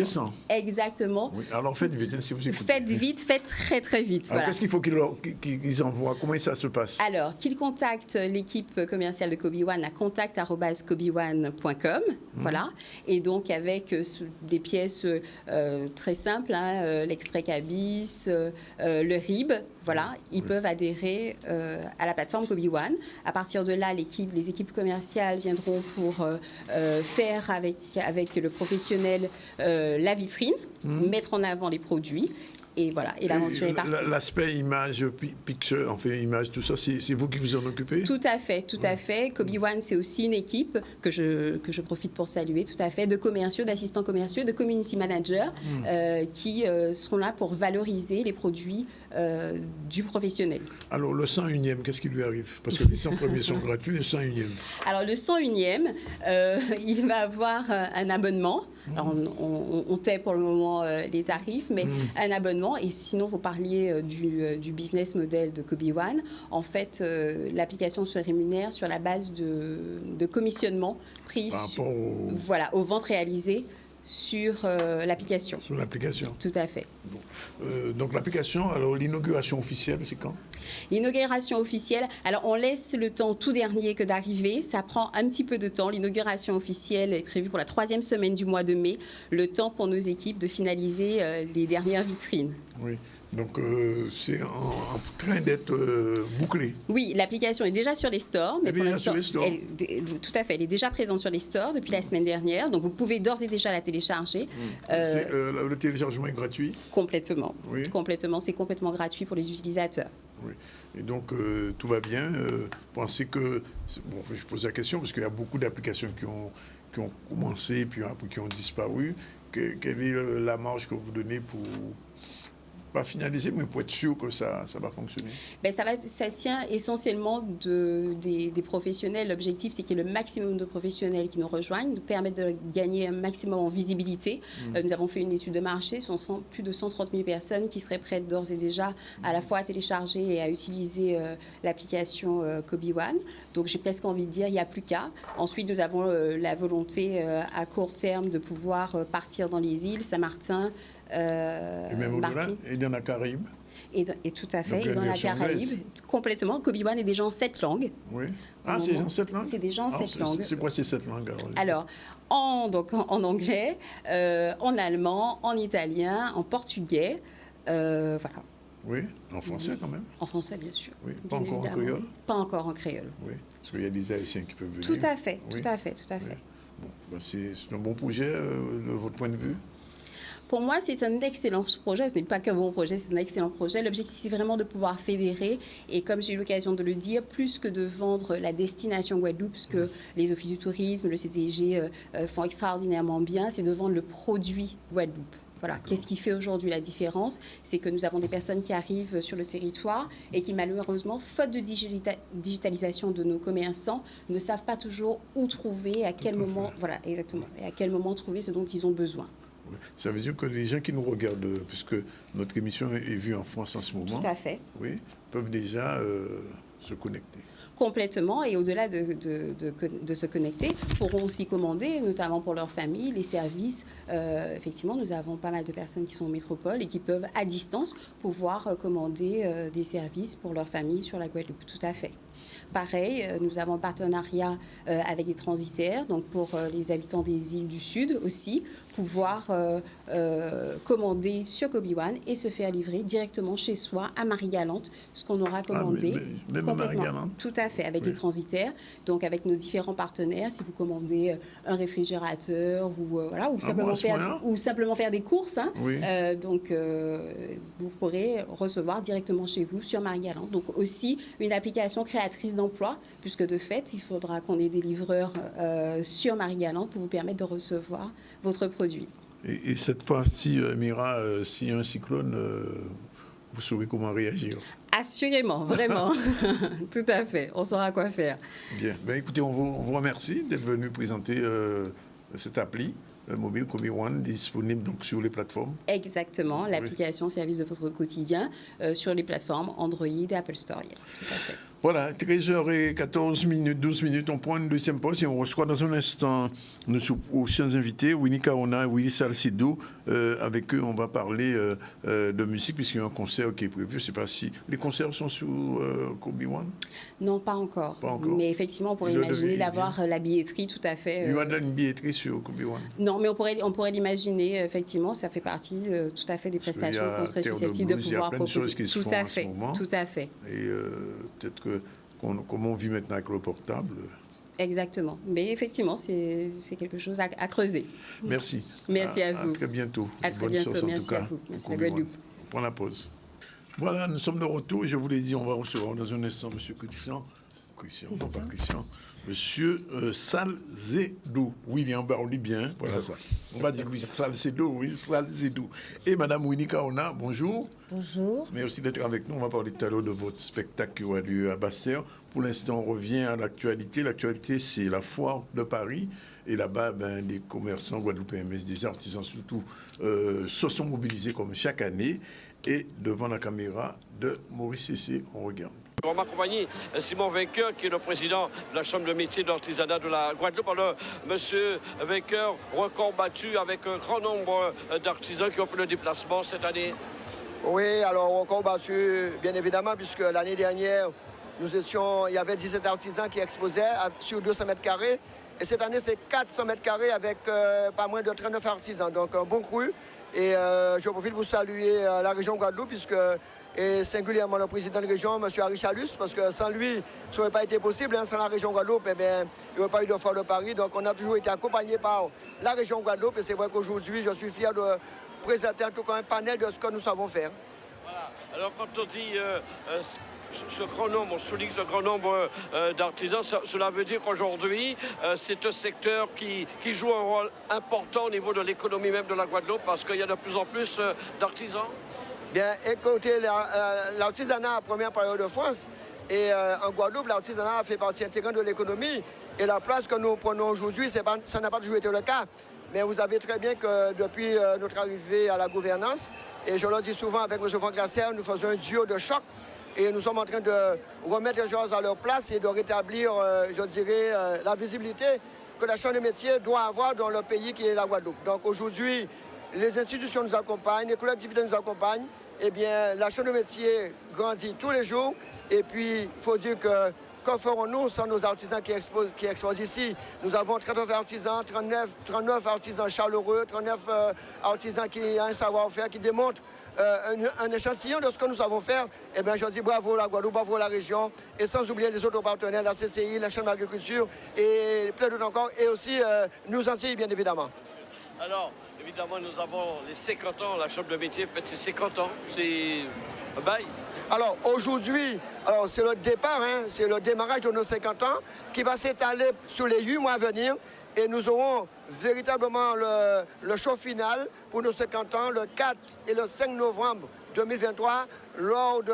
100. Exactement. Oui, alors faites vite, si vous écoutez. Faites vite, faites très très vite. Alors voilà. Qu'est-ce qu'il faut qu'ils envoient? Comment ça se passe? Alors, qu'ils contactent l'équipe commerciale de Kobe One à contact@kobeone.com. Voilà. Et donc, avec des pièces très simples, l'extrait CABIS, le RIB, voilà, ils peuvent adhérer à la plateforme Kobe One. À partir de là, les équipes commerciales viendront pour faire avec le professionnel la vitrine, mettre en avant les produits. Et voilà, et l'aventure est partie. L'aspect image, picture, enfin image, tout ça, c'est vous qui vous en occupez? Tout à fait, tout à fait. Kobe One, c'est aussi une équipe que je profite pour saluer, tout à fait, de commerciaux, d'assistants commerciaux, de community managers qui seront là pour valoriser les produits du professionnel. Alors, le 101e, qu'est-ce qui lui arrive? Parce que les 100 premiers sont gratuits, le 101e. Alors, le 101e, il va avoir un abonnement. Alors, on tait pour le moment les tarifs, mais un abonnement. Et sinon, vous parliez du business model de Kobe One. En fait, l'application se rémunère sur la base de commissionnement pris aux ventes réalisées sur l'application. Sur l'application. Tout à fait. Bon. Donc l'application, alors l'inauguration officielle, c'est quand? L'inauguration officielle, alors on laisse le temps tout dernier que d'arriver, ça prend un petit peu de temps. L'inauguration officielle est prévue pour la 3e semaine du mois de mai, le temps pour nos équipes de finaliser les dernières vitrines. Oui. Donc, c'est en train d'être bouclé. Oui, l'application est déjà sur les stores. Mais pour l'instant, tout à fait, elle est déjà présente sur les stores depuis la semaine dernière. Donc, vous pouvez d'ores et déjà la télécharger. Le téléchargement est gratuit? Complètement. Oui. Complètement. C'est complètement gratuit pour les utilisateurs. Oui. Et donc, tout va bien. Pensez que... Bon, je pose la question parce qu'il y a beaucoup d'applications qui ont commencé puis qui ont disparu. Quelle est la marge que vous donnez pour... pas finaliser, mais pour être sûr que ça va fonctionner? Ça tient essentiellement des professionnels. L'objectif, c'est qu'il y ait le maximum de professionnels qui nous rejoignent, nous permettre de gagner un maximum en visibilité. Nous avons fait une étude de marché, ce sont plus de 130 000 personnes qui seraient prêtes d'ores et déjà à la fois à télécharger et à utiliser l'application Kobe One. Donc j'ai presque envie de dire, il n'y a plus qu'à. Ensuite, nous avons la volonté à court terme de pouvoir partir dans les îles, Saint-Martin, et même au-delà, et dans la Caraïbe. Et tout à fait, et dans la Caraïbe, complètement. Kobe One est déjà en 7 langues. Oui. Ah, c'est en 7 langues? C'est déjà en 7 langues. C'est quoi ces 7 langues? Alors, en anglais, en allemand, en italien, en portugais, voilà. Oui, en français quand même? En français, bien sûr. Oui, pas encore en créole? Pas encore en créole. Oui, parce qu'il y a des Haïtiens qui peuvent venir. Tout à fait, tout à fait. Bon, c'est un bon projet, de votre point de vue? Pour moi, c'est un excellent projet. Ce n'est pas qu'un bon projet, c'est un excellent projet. L'objectif, c'est vraiment de pouvoir fédérer. Et comme j'ai eu l'occasion de le dire, plus que de vendre la destination Guadeloupe, puisque les offices du tourisme, le CTG font extraordinairement bien, c'est de vendre le produit Guadeloupe. Voilà. Qu'est-ce qui fait aujourd'hui la différence? C'est que nous avons des personnes qui arrivent sur le territoire et qui, malheureusement, faute de digitalisation de nos commerçants, ne savent pas toujours où trouver, à quel moment, voilà, exactement, et à quel moment trouver ce dont ils ont besoin. Ça veut dire que les gens qui nous regardent, puisque notre émission est vue en France en ce moment, tout à fait, oui, peuvent déjà se connecter. Complètement, et au-delà de se connecter, pourront aussi commander, notamment pour leur famille, les services. Effectivement, nous avons pas mal de personnes qui sont en métropole et qui peuvent, à distance, pouvoir commander des services pour leur famille sur la Guadeloupe. Tout à fait. Pareil, nous avons un partenariat avec des transitaires, donc pour les habitants des îles du Sud aussi, pouvoir commander sur Kobe One et se faire livrer directement chez soi à Marie-Galante, ce qu'on aura commandé. Même à Marie-Galante? Tout à fait, avec les transitaires, donc avec nos différents partenaires. Si vous commandez un réfrigérateur ou simplement faire des courses, hein, oui. Donc vous pourrez recevoir directement chez vous sur Marie-Galante. Donc aussi une application créatrice d'emploi, puisque de fait, il faudra qu'on ait des livreurs sur Marie-Galante pour vous permettre de recevoir votre produit. Et cette fois-ci, Mira, s'il y a un cyclone, vous saurez comment réagir? Assurément, vraiment. Tout à fait. On saura quoi faire. Bien. Ben, écoutez, on vous remercie d'être venu présenter cette appli mobile Kobe One, disponible donc sur les plateformes. Exactement. L'application service de votre quotidien sur les plateformes Android et Apple Store. Yeah. Tout à fait. Voilà, 13h14, 12 minutes, on prend une deuxième pause et on reçoit dans un instant nos prochains invités, Winnie Kaona et Willy Salcido. Avec eux, on va parler de musique puisqu'il y a un concert qui est prévu. Je ne sais pas si les concerts sont sur Kobe One? Non, pas encore. Mais effectivement, on pourrait imaginer d'avoir la billetterie tout à fait. Il y a une billetterie sur Kobe One? Non, mais on pourrait l'imaginer, effectivement, ça fait partie tout à fait des prestations qu'on serait susceptible de pouvoir proposer. Tout à fait, tout à fait. Et peut-être que comme on vit maintenant avec le portable. Exactement. Mais effectivement, c'est quelque chose à creuser. Merci. Merci à vous. À très bientôt. À très bientôt. Merci à vous. Merci la Guadeloupe. On prend la pause. Voilà, nous sommes de retour. Je vous l'ai dit, on va recevoir dans un instant M. Christian Christian. Non, pas Christian. Monsieur Salzedo. William, on dit bien, voilà ça. On va dire oui, Salzedo, oui, Salzedo. Et Madame Winnie Kaona, bonjour. Bonjour. Merci d'être avec nous. On va parler tout à l'heure de votre spectacle qui aura lieu à Basse-Terre. Pour l'instant, on revient à l'actualité. L'actualité, c'est la foire de Paris. Et là-bas, les commerçants guadeloupéens, mais des artisans surtout, se sont mobilisés comme chaque année. Et devant la caméra de Maurice Cessé, on regarde. On m'accompagne Simon Vainqueur, qui est le président de la Chambre de métier d'artisanat de la Guadeloupe. Alors, monsieur Vainqueur, record battu avec un grand nombre d'artisans qui ont fait le déplacement cette année. Oui, alors record battu, bien évidemment, puisque l'année dernière, il y avait 17 artisans qui exposaient sur 200 mètres carrés. Et cette année, c'est 400 mètres carrés avec pas moins de 39 artisans. Donc, un bon cru. Et je profite pour saluer la région Guadeloupe, et singulièrement le président de la région, M. Harry Chalus, parce que sans lui, ça n'aurait pas été possible. Sans la région Guadeloupe, il n'y aurait pas eu de foire de Paris. Donc on a toujours été accompagné par la région Guadeloupe. Et c'est vrai qu'aujourd'hui, je suis fier de présenter en tout cas un panel de ce que nous savons faire. Voilà. Alors quand on dit ce grand nombre, on souligne ce grand nombre d'artisans, cela veut dire qu'aujourd'hui, c'est un secteur qui joue un rôle important au niveau de l'économie même de la Guadeloupe, parce qu'il y a de plus en plus d'artisans. Bien, écoutez, l'artisanat a première période de France, et en Guadeloupe, l'artisanat fait partie intégrante de l'économie, et la place que nous prenons aujourd'hui, ça n'a pas toujours été le cas. Mais vous savez très bien que depuis notre arrivée à la gouvernance, et je le dis souvent avec M. Franck Lasserre, nous faisons un duo de choc. Et nous sommes en train de remettre les choses à leur place et de rétablir, je dirais, la visibilité que la Chambre de métier doit avoir dans le pays qui est la Guadeloupe. Donc aujourd'hui, les institutions nous accompagnent, les collectivités nous accompagnent. Eh bien, la Chambre de métier grandit tous les jours. Et puis, il faut dire que ferons-nous sans nos artisans qui exposent ici? Nous avons 39 artisans, 39 artisans chaleureux, 39 artisans qui ont un savoir-faire, qui démontrent un échantillon de ce que nous savons faire. Eh bien, je dis bravo la Guadeloupe, bravo la région, et sans oublier les autres partenaires, la CCI, la Chambre d'agriculture, et plein d'autres encore, et aussi nous Antilles, bien évidemment. Alors, évidemment, nous avons les 50 ans, la Chambre de métier fête ses 50 ans, c'est un bail. Alors aujourd'hui, c'est le départ, c'est le démarrage de nos 50 ans qui va s'étaler sur les 8 mois à venir. Et nous aurons véritablement le show final pour nos 50 ans le 4 et le 5 novembre 2023 lors de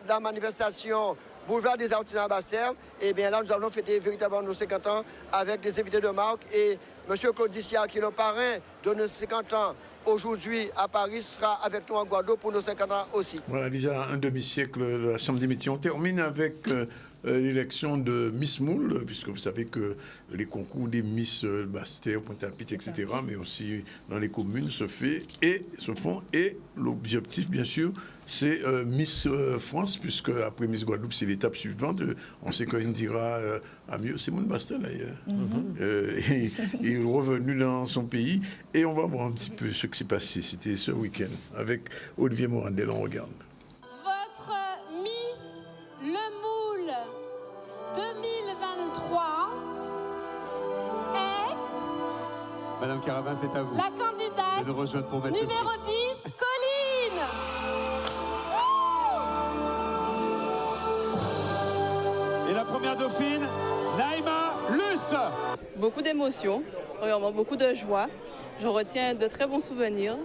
la manifestation Boulevard des Artisans à Basse-Terre. Et bien là, nous allons fêter véritablement nos 50 ans avec des invités de marque. Et M. Claude Dissiat, qui est le parrain de nos 50 ans, aujourd'hui à Paris, sera avec nous en Guadeloupe pour nos 50 ans aussi. Voilà, déjà un demi-siècle de la Chambre des métiers. On termine avec l'élection de Miss Moule, puisque vous savez que les concours des Miss Basse-Terre, Pointe-à-Pitre, etc., mais aussi dans les communes se font. Et l'objectif, bien sûr, c'est Miss France, puisque après Miss Guadeloupe, c'est l'étape suivante. On sait qu'Indira Amiot, c'est Moune Bastel d'ailleurs, il est revenu dans son pays. Et on va voir un petit peu ce qui s'est passé. C'était ce week-end avec Olivier Morandel. On regarde. Votre Miss Le Moule 2023 est... Madame Caravin, c'est à vous. La candidate de rejoindre pour mettre numéro 10, Colline. Et la première dauphine, Naïma Luce. Beaucoup d'émotions, vraiment beaucoup de joie. Je retiens de très bons souvenirs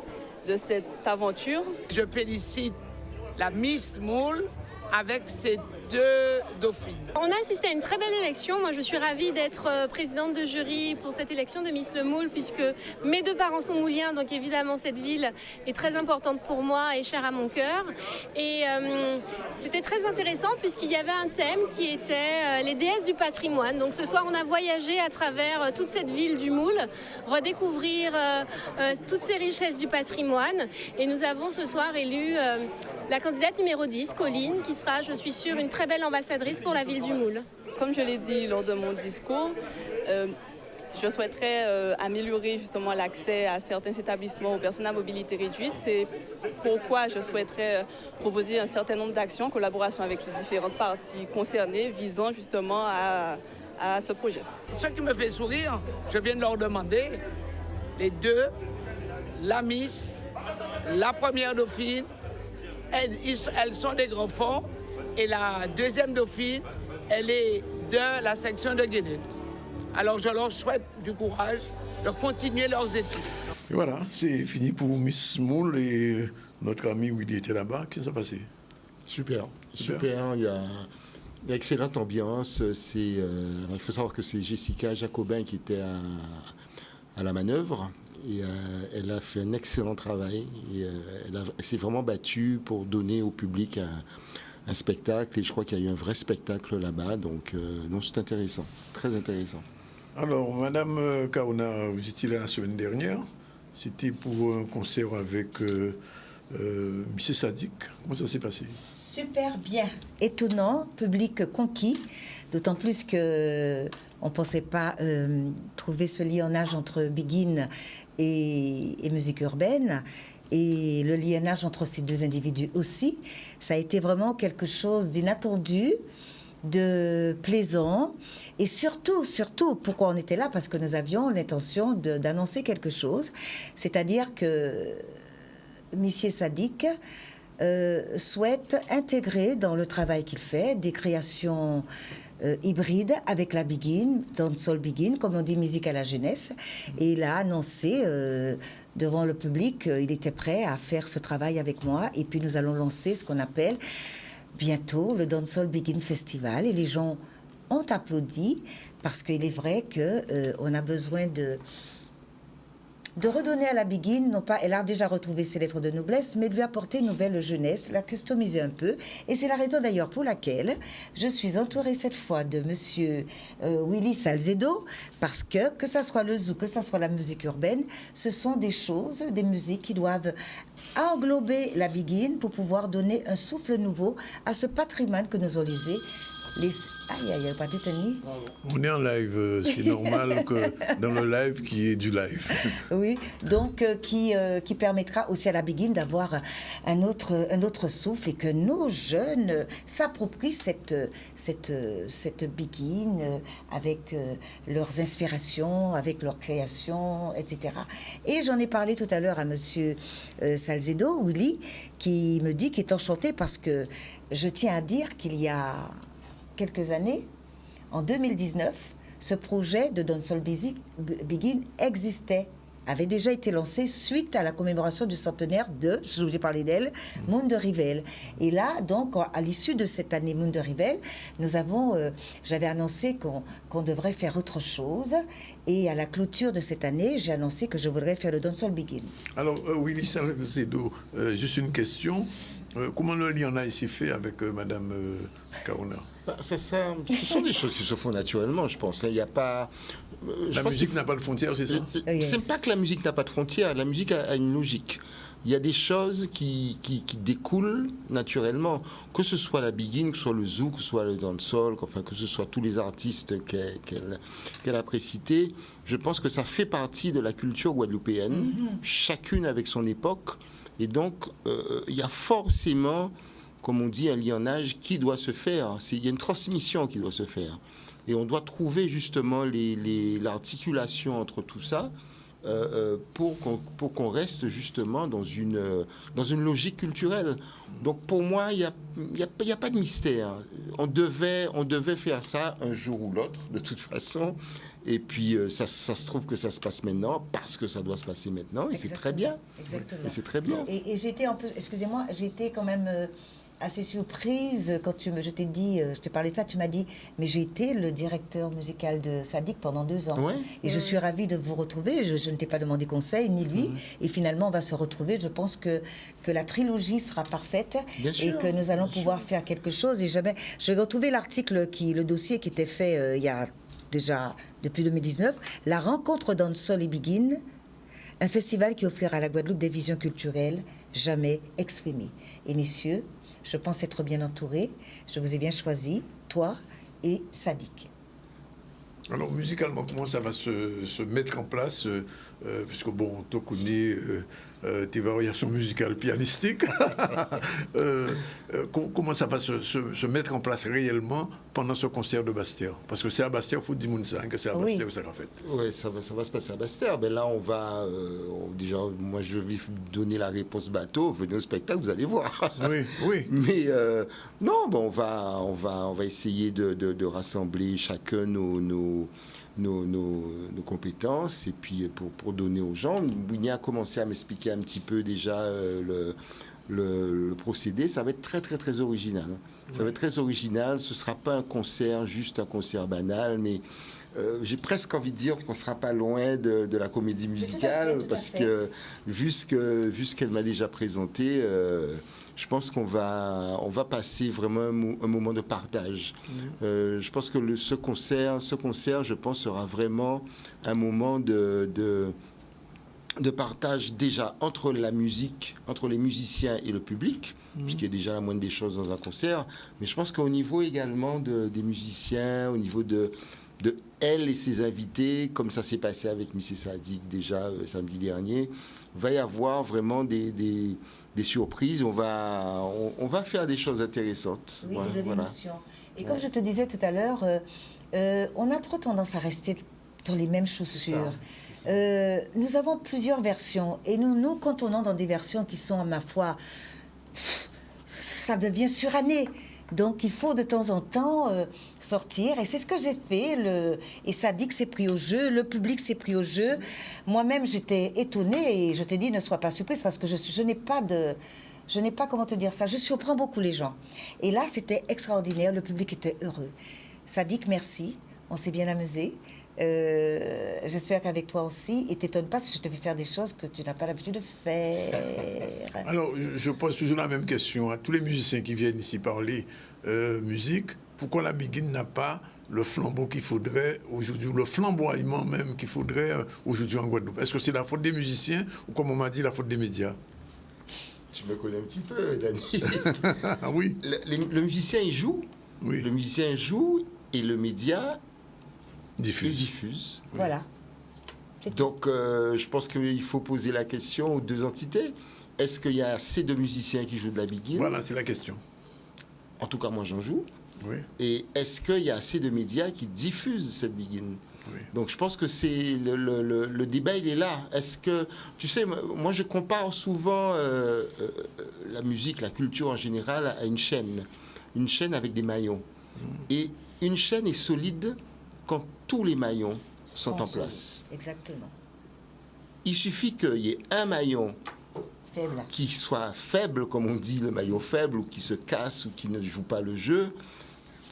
de cette aventure. Je félicite la Miss Moule avec ses 2 dauphines. On a assisté à une très belle élection. Moi, je suis ravie d'être présidente de jury pour cette élection de Miss Le Moule, puisque mes 2 parents sont mouliens, donc évidemment cette ville est très importante pour moi et chère à mon cœur. Et c'était très intéressant puisqu'il y avait un thème qui était les déesses du patrimoine. Donc ce soir, on a voyagé à travers toute cette ville du Moule, redécouvrir toutes ces richesses du patrimoine. Et nous avons ce soir élu la candidate numéro 10, Colline, qui sera, je suis sûre, une très belle ambassadrice pour la ville du Moule. Comme je l'ai dit lors de mon discours, je souhaiterais améliorer justement l'accès à certains établissements aux personnes à mobilité réduite. C'est pourquoi je souhaiterais proposer un certain nombre d'actions en collaboration avec les différentes parties concernées visant justement à ce projet. Ce qui me fait sourire, je viens de leur demander, les 2, la Miss, la première dauphine, elles sont des grands fonds, et la deuxième dauphine, elle est de la section de Guinée. Alors je leur souhaite du courage de continuer leurs études. Et voilà, c'est fini pour Miss Moule et notre ami Willy était là-bas. Qu'est-ce qui s'est passé? Super. Il y a une excellente ambiance. Alors il faut savoir que c'est Jessica Jacobin qui était à la manœuvre. Et elle a fait un excellent travail. Et, elle s'est vraiment battue pour donner au public un spectacle. Et je crois qu'il y a eu un vrai spectacle là-bas. Donc non, c'est intéressant, très intéressant. Alors, Madame Kaona, vous étiez là la semaine dernière. C'était pour un concert avec M. Sadik. Comment ça s'est passé? Super bien, étonnant, public conquis, d'autant plus que on ne pensait pas trouver ce lionnage entre Begin et musique urbaine, et le lionnage entre ces deux individus aussi. Ça a été vraiment quelque chose d'inattendu, de plaisant, et surtout, pourquoi on était là? Parce que nous avions l'intention d'annoncer quelque chose, c'est-à-dire que M. Sadik souhaite intégrer dans le travail qu'il fait des créations hybrides avec la Begin, dancehall Begin, comme on dit, musique à la jeunesse. Et il a annoncé devant le public qu'il était prêt à faire ce travail avec moi. Et puis nous allons lancer ce qu'on appelle bientôt le Dancehall Begin Festival. Et les gens ont applaudi parce qu'il est vrai qu'on a besoin de redonner à la Begin, non pas, elle a déjà retrouvé ses lettres de noblesse, mais de lui apporter une nouvelle jeunesse, la customiser un peu. Et c'est la raison d'ailleurs pour laquelle je suis entourée cette fois de monsieur Willy Salzedo, parce que ça soit le zouk, que ça soit la musique urbaine, ce sont des choses, des musiques qui doivent englober la Begin pour pouvoir donner un souffle nouveau à ce patrimoine que nous avons lisé. Aïe, pas détenu. On est en live, c'est normal que dans le live qu'il y ait du live. Oui, donc qui permettra aussi à la Begin d'avoir un autre souffle et que nos jeunes s'approprient cette Begin avec leurs inspirations, avec leurs créations, etc. Et j'en ai parlé tout à l'heure à monsieur Salzedo, Willy, qui me dit qu'il est enchanté parce que je tiens à dire qu'il y a quelques années, en 2019, ce projet de Dancehall Begin existait, avait déjà été lancé suite à la commémoration du centenaire de, je vous ai parlé d'elle, Moon de Rivel. Et là, donc, à l'issue de cette année Moon de Rivel, nous avons, j'avais annoncé qu'on devrait faire autre chose. Et à la clôture de cette année, j'ai annoncé que je voudrais faire le Dancehall Begin. Alors, Willy Salzedo, juste une question. Comment le lien a été fait avec Madame Kaona? Ce sont des choses qui se font naturellement, je pense. Il n'y a pas... La musique n'a pas de frontières, c'est ça? C'est pas que la musique n'a pas de frontières, la musique a une logique. Il y a des choses qui découlent naturellement, que ce soit la Begin, que ce soit le zouk, que ce soit le dancehall, enfin, que ce soit tous les artistes qu'elle a précités. Je pense que ça fait partie de la culture guadeloupéenne, chacune avec son époque. Et donc, il y a forcément, comme on dit, un lionnage qui doit se faire. Il y a une transmission qui doit se faire. Et on doit trouver justement l'articulation entre tout ça pour qu'on reste justement dans une logique culturelle. Donc, pour moi, il y a pas de mystère. On devait faire ça un jour ou l'autre, de toute façon. Et puis, ça se trouve que ça se passe maintenant parce que ça doit se passer maintenant. Et c'est très bien. Exactement. Et c'est très bien. Et j'étais un peu... Excusez-moi, j'étais quand même assez surprise quand je t'ai dit... je te parlais de ça, tu m'as dit... Mais j'ai été le directeur musical de Sadik pendant 2 ans. Ouais. Et je suis ravie de vous retrouver. Je ne t'ai pas demandé conseil, ni lui. Et finalement, on va se retrouver. Je pense que la trilogie sera parfaite. Bien sûr, et que nous allons pouvoir faire quelque chose. Et jamais... J'ai retrouvé l'article, le dossier qui était fait il y a déjà... Depuis 2019, la rencontre Dancehall et Begin, un festival qui offrira à la Guadeloupe des visions culturelles jamais exprimées. Et messieurs, je pense être bien entouré. Je vous ai bien choisi, toi et Sadik. Alors, musicalement, comment ça va se mettre en place puisque, bon, on te connaît tes variations musicales pianistiques. Comment ça va se mettre en place réellement pendant ce concert de Bastère? Parce que c'est à Bastère, il faut dire que c'est à Bastère où ça va fait. Oui, ça va se passer à Bastère. Ben là, on va... déjà, moi, je vais donner la réponse bateau. Venez au spectacle, vous allez voir. Oui. Mais non, ben, on va essayer de rassembler chacun nos compétences et puis pour donner aux gens. Bounia a commencé à m'expliquer un petit peu déjà le procédé. Ça va être très très très original. Ça va être très original. Ce ne sera pas un concert, juste un concert banal, mais j'ai presque envie de dire qu'on ne sera pas loin de la comédie musicale, parce que vu ce qu'elle m'a déjà présenté, je pense qu'on va passer vraiment un moment de partage. Je pense que ce concert, je pense, sera vraiment un moment de partage déjà entre la musique, entre les musiciens et le public, ce qui est déjà la moindre des choses dans un concert. Mais je pense qu'au niveau également des musiciens, au niveau de elle et ses invités, comme ça s'est passé avec Missy Sadik déjà samedi dernier, va y avoir vraiment des surprises. On va faire des choses intéressantes. Oui, de l'émotion. Et comme je te disais tout à l'heure, on a trop tendance à rester dans les mêmes chaussures. Nous avons plusieurs versions et nous cantonnons dans des versions qui sont, à ma foi, ça devient suranné. Donc il faut de temps en temps sortir, et c'est ce que j'ai fait. Et Sadik s'est pris au jeu, le public s'est pris au jeu. Moi-même, j'étais étonnée et je t'ai dit, ne sois pas surprise, parce que je n'ai pas, comment te dire ça, je surprends beaucoup les gens. Et là, c'était extraordinaire, le public était heureux. Sadik, merci, on s'est bien amusé. J'espère qu'avec toi aussi, et t'étonne pas si je te fais faire des choses que tu n'as pas l'habitude de faire. Alors, je pose toujours la même question à tous les musiciens qui viennent ici parler musique. Pourquoi la Biguine n'a pas le flambeau qu'il faudrait aujourd'hui, ou le flamboiement même qu'il faudrait aujourd'hui en Guadeloupe? Est-ce que c'est la faute des musiciens ou, comme on m'a dit, la faute des médias? Tu me connais un petit peu, Dani. Ah oui. Le musicien, il joue. Oui. Le musicien joue et le média diffuse. Voilà. Donc, je pense qu'il faut poser la question aux deux entités. Est-ce qu'il y a assez de musiciens qui jouent de la biguine? Voilà, c'est la question. En tout cas, moi, j'en joue. Oui. Et est-ce qu'il y a assez de médias qui diffusent cette biguine? Oui. Donc, je pense que c'est le débat, il est là. Est-ce que, tu sais, moi, je compare souvent la musique, la culture en général, à une chaîne avec des maillons. Et une chaîne est solide quand tous les maillons sont en place. Exactement. Il suffit qu'il y ait un maillon faible, qui soit faible, comme on dit, le maillon faible, ou qui se casse, ou qui ne joue pas le jeu.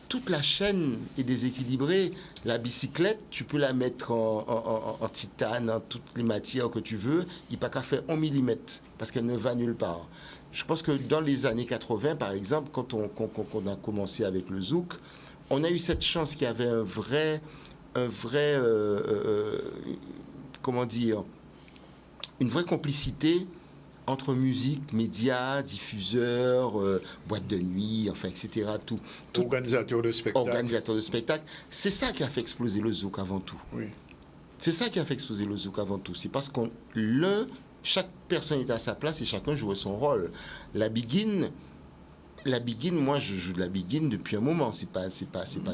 Toute la chaîne est déséquilibrée. La bicyclette, tu peux la mettre en titane, en toutes les matières que tu veux, il n'y a pas qu'à faire 1 mm, parce qu'elle ne va nulle part. Je pense que dans les années 80, par exemple, quand on a commencé avec le zouk, on a eu cette chance qu'il y avait un vrai comment dire, une vraie complicité entre musique, médias, diffuseurs, boîtes de nuit, enfin, etc. Tout organisateurs de spectacles. C'est ça qui a fait exploser le zouk avant tout. Oui. C'est ça qui a fait exploser le zouk avant tout. C'est parce que chaque personne était à sa place et chacun jouait son rôle. La biguine, moi, je joue de la biguine depuis un moment. C'est pas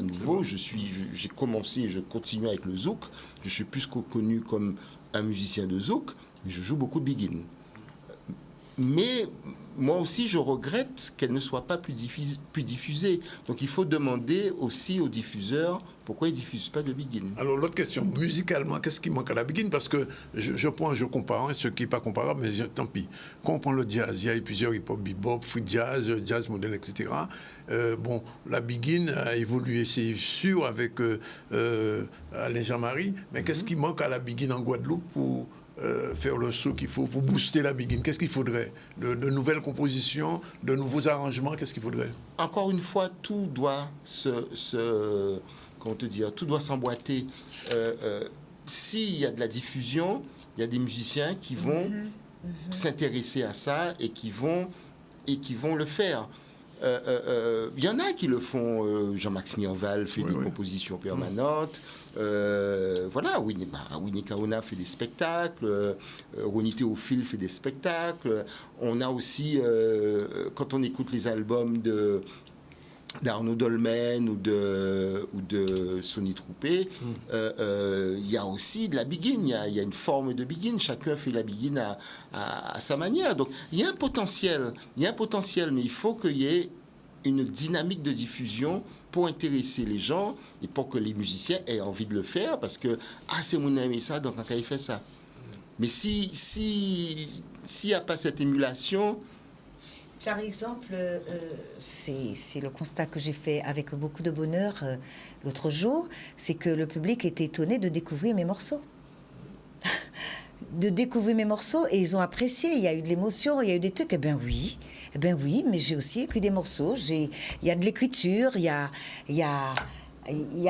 nouveau. J'ai commencé, je continue avec le zouk. Je suis plus connu comme un musicien de zouk, mais je joue beaucoup de biguine. Mais moi aussi, je regrette qu'elle ne soit pas plus diffusée. Donc, il faut demander aussi aux diffuseurs pourquoi ils ne diffusent pas de biguine. Alors, l'autre question, musicalement, qu'est-ce qui manque à la biguine? Parce que je compare, ce qui n'est pas comparable, mais tant pis. Quand on prend le jazz, il y a plusieurs hip-hop, bebop, free jazz, jazz moderne, etc. La biguine a évolué, c'est sûr, avec Alain Jean-Marie. Mais qu'est-ce qui manque à la biguine en Guadeloupe pour faire le saut qu'il faut pour booster la biguine? Qu'est-ce qu'il faudrait? De nouvelles compositions, de nouveaux arrangements, qu'est-ce qu'il faudrait? Encore une fois, tout doit tout doit s'emboîter. S'il y a de la diffusion, il y a des musiciens qui vont s'intéresser à ça et qui vont le faire. Il y en a qui le font. Jean-Max Nirval fait des compositions permanentes. Voilà, Winnie Kaona fait des spectacles. Ronnie Théophile fait des spectacles. On a aussi, quand on écoute les albums d'Arnaud Dolmen ou de Sonny Troupé, il y a aussi de la biguine, il y a une forme de biguine, chacun fait la biguine à sa manière. Donc il y a un potentiel, mais il faut qu'il y ait une dynamique de diffusion pour intéresser les gens et pour que les musiciens aient envie de le faire, parce que c'est mon ami ça, donc quand il fait ça. Mais s'il n'y a pas cette émulation... Par exemple, c'est le constat que j'ai fait avec beaucoup de bonheur l'autre jour, c'est que le public était étonné de découvrir mes morceaux. Et ils ont apprécié, il y a eu de l'émotion, il y a eu des trucs. Eh bien oui, mais j'ai aussi écrit des morceaux, il y a de l'écriture, il y a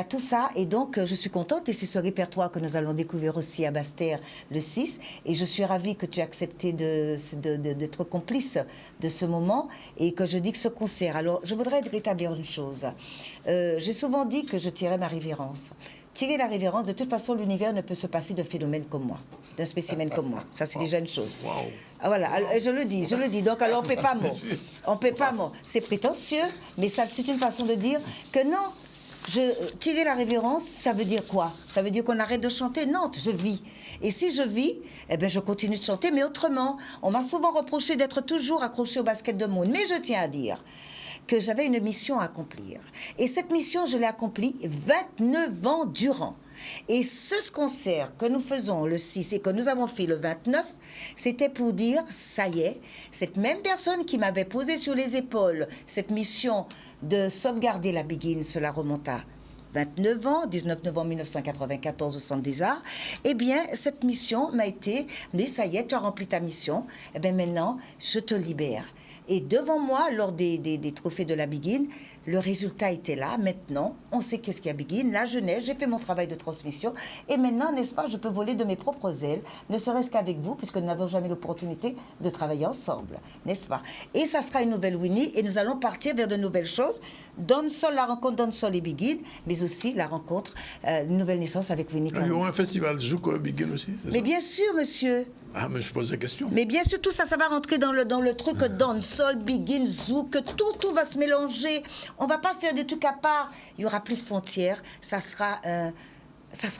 tout ça, et donc je suis contente, et c'est ce répertoire que nous allons découvrir aussi à Basse-Terre le 6, et je suis ravie que tu aies accepté d'être complice de ce moment, et que je dis que ce concert, alors je voudrais rétablir une chose, j'ai souvent dit que je tirais ma révérence. Tirer la révérence, de toute façon, l'univers ne peut se passer d'un phénomène comme moi, d'un spécimen comme moi. Ça, c'est déjà une chose. Voilà, je le dis. Donc, alors, on ne peut pas mot. C'est prétentieux, mais c'est une façon de dire que non. Tirer la révérence, ça veut dire quoi? Ça veut dire qu'on arrête de chanter? Non, je vis. Et si je vis, je continue de chanter, mais autrement. On m'a souvent reproché d'être toujours accroché au basket de Moon. Mais je tiens à dire que j'avais une mission à accomplir. Et cette mission, je l'ai accomplie 29 ans durant. Et ce concert que nous faisons le 6 et que nous avons fait le 29, c'était pour dire, ça y est, cette même personne qui m'avait posé sur les épaules cette mission de sauvegarder la biguine, cela remonte à 29 ans, 19 novembre 1994 au Centre des Arts, eh bien, cette mission m'a été, mais ça y est, tu as rempli ta mission, eh bien maintenant, je te libère. Et devant moi, lors des trophées de la biguine, le résultat était là. Maintenant, on sait qu'est-ce qu'il y a biguine. La jeunesse, j'ai fait mon travail de transmission. Et maintenant, n'est-ce pas, je peux voler de mes propres ailes, ne serait-ce qu'avec vous, puisque nous n'avons jamais l'opportunité de travailler ensemble, n'est-ce pas? Et ça sera une nouvelle Winnie, et nous allons partir vers de nouvelles choses. Dancehall, la rencontre Dancehall et biguine, mais aussi la rencontre, une nouvelle naissance avec Winnie. Il y aura un festival Zouk biguine aussi, c'est ça? Mais bien sûr, monsieur. Mais je pose la question. Mais bien sûr, tout ça, ça va rentrer dans le truc dancehall, biguine, zouk, tout va se mélanger. On va pas faire des trucs à part. Il y aura plus de frontières. Ça sera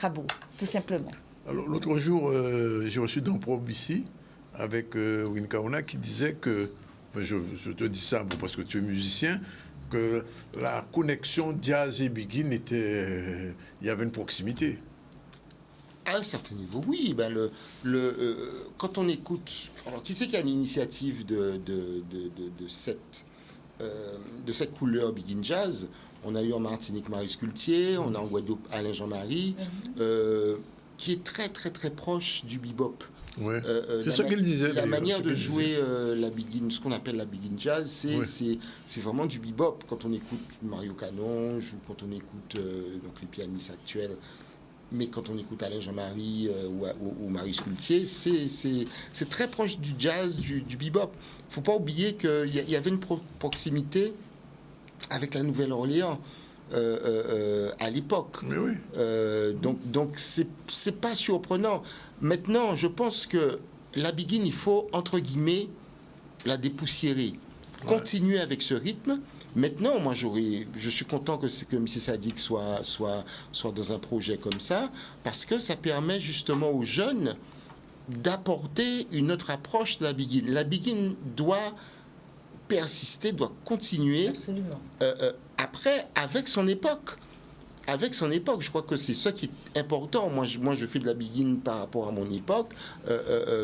beau, tout simplement. Alors, l'autre jour, j'ai reçu dans Probe ici, avec Winnie Kaona, qui disait que, je te dis ça parce que tu es musicien, que la connexion jazz et biguine il y avait une proximité. À un certain niveau, oui. Quand on écoute... Alors, qui c'est qui a l'initiative de cette couleur biguine jazz? On a eu en Martinique Marie Scultier, on a en Guadeloupe Alain Jean-Marie, qui est très, très, très proche du bebop. Ouais. C'est ça qu'il disait. La manière de jouer la biguine, ce qu'on appelle la biguine jazz, c'est vraiment du bebop. Quand on écoute Mario Canonge ou quand on écoute donc les pianistes actuels, mais quand on écoute Alain Jean-Marie ou Marie Scultier, c'est très proche du jazz, du bebop. Il ne faut pas oublier qu'il y avait une proximité avec la Nouvelle-Orléans à l'époque. Oui. Donc c'est pas surprenant. Maintenant, je pense que la biguine, il faut, entre guillemets, la dépoussiérer. Continuer avec ce rythme. Maintenant, moi, je suis content que M. Sadik soit dans un projet comme ça, parce que ça permet justement aux jeunes d'apporter une autre approche de la biguine. La biguine doit persister, doit continuer. Absolument. Après, avec son époque. Je crois que c'est ça qui est important. Moi, je fais de la biguine par rapport à mon époque,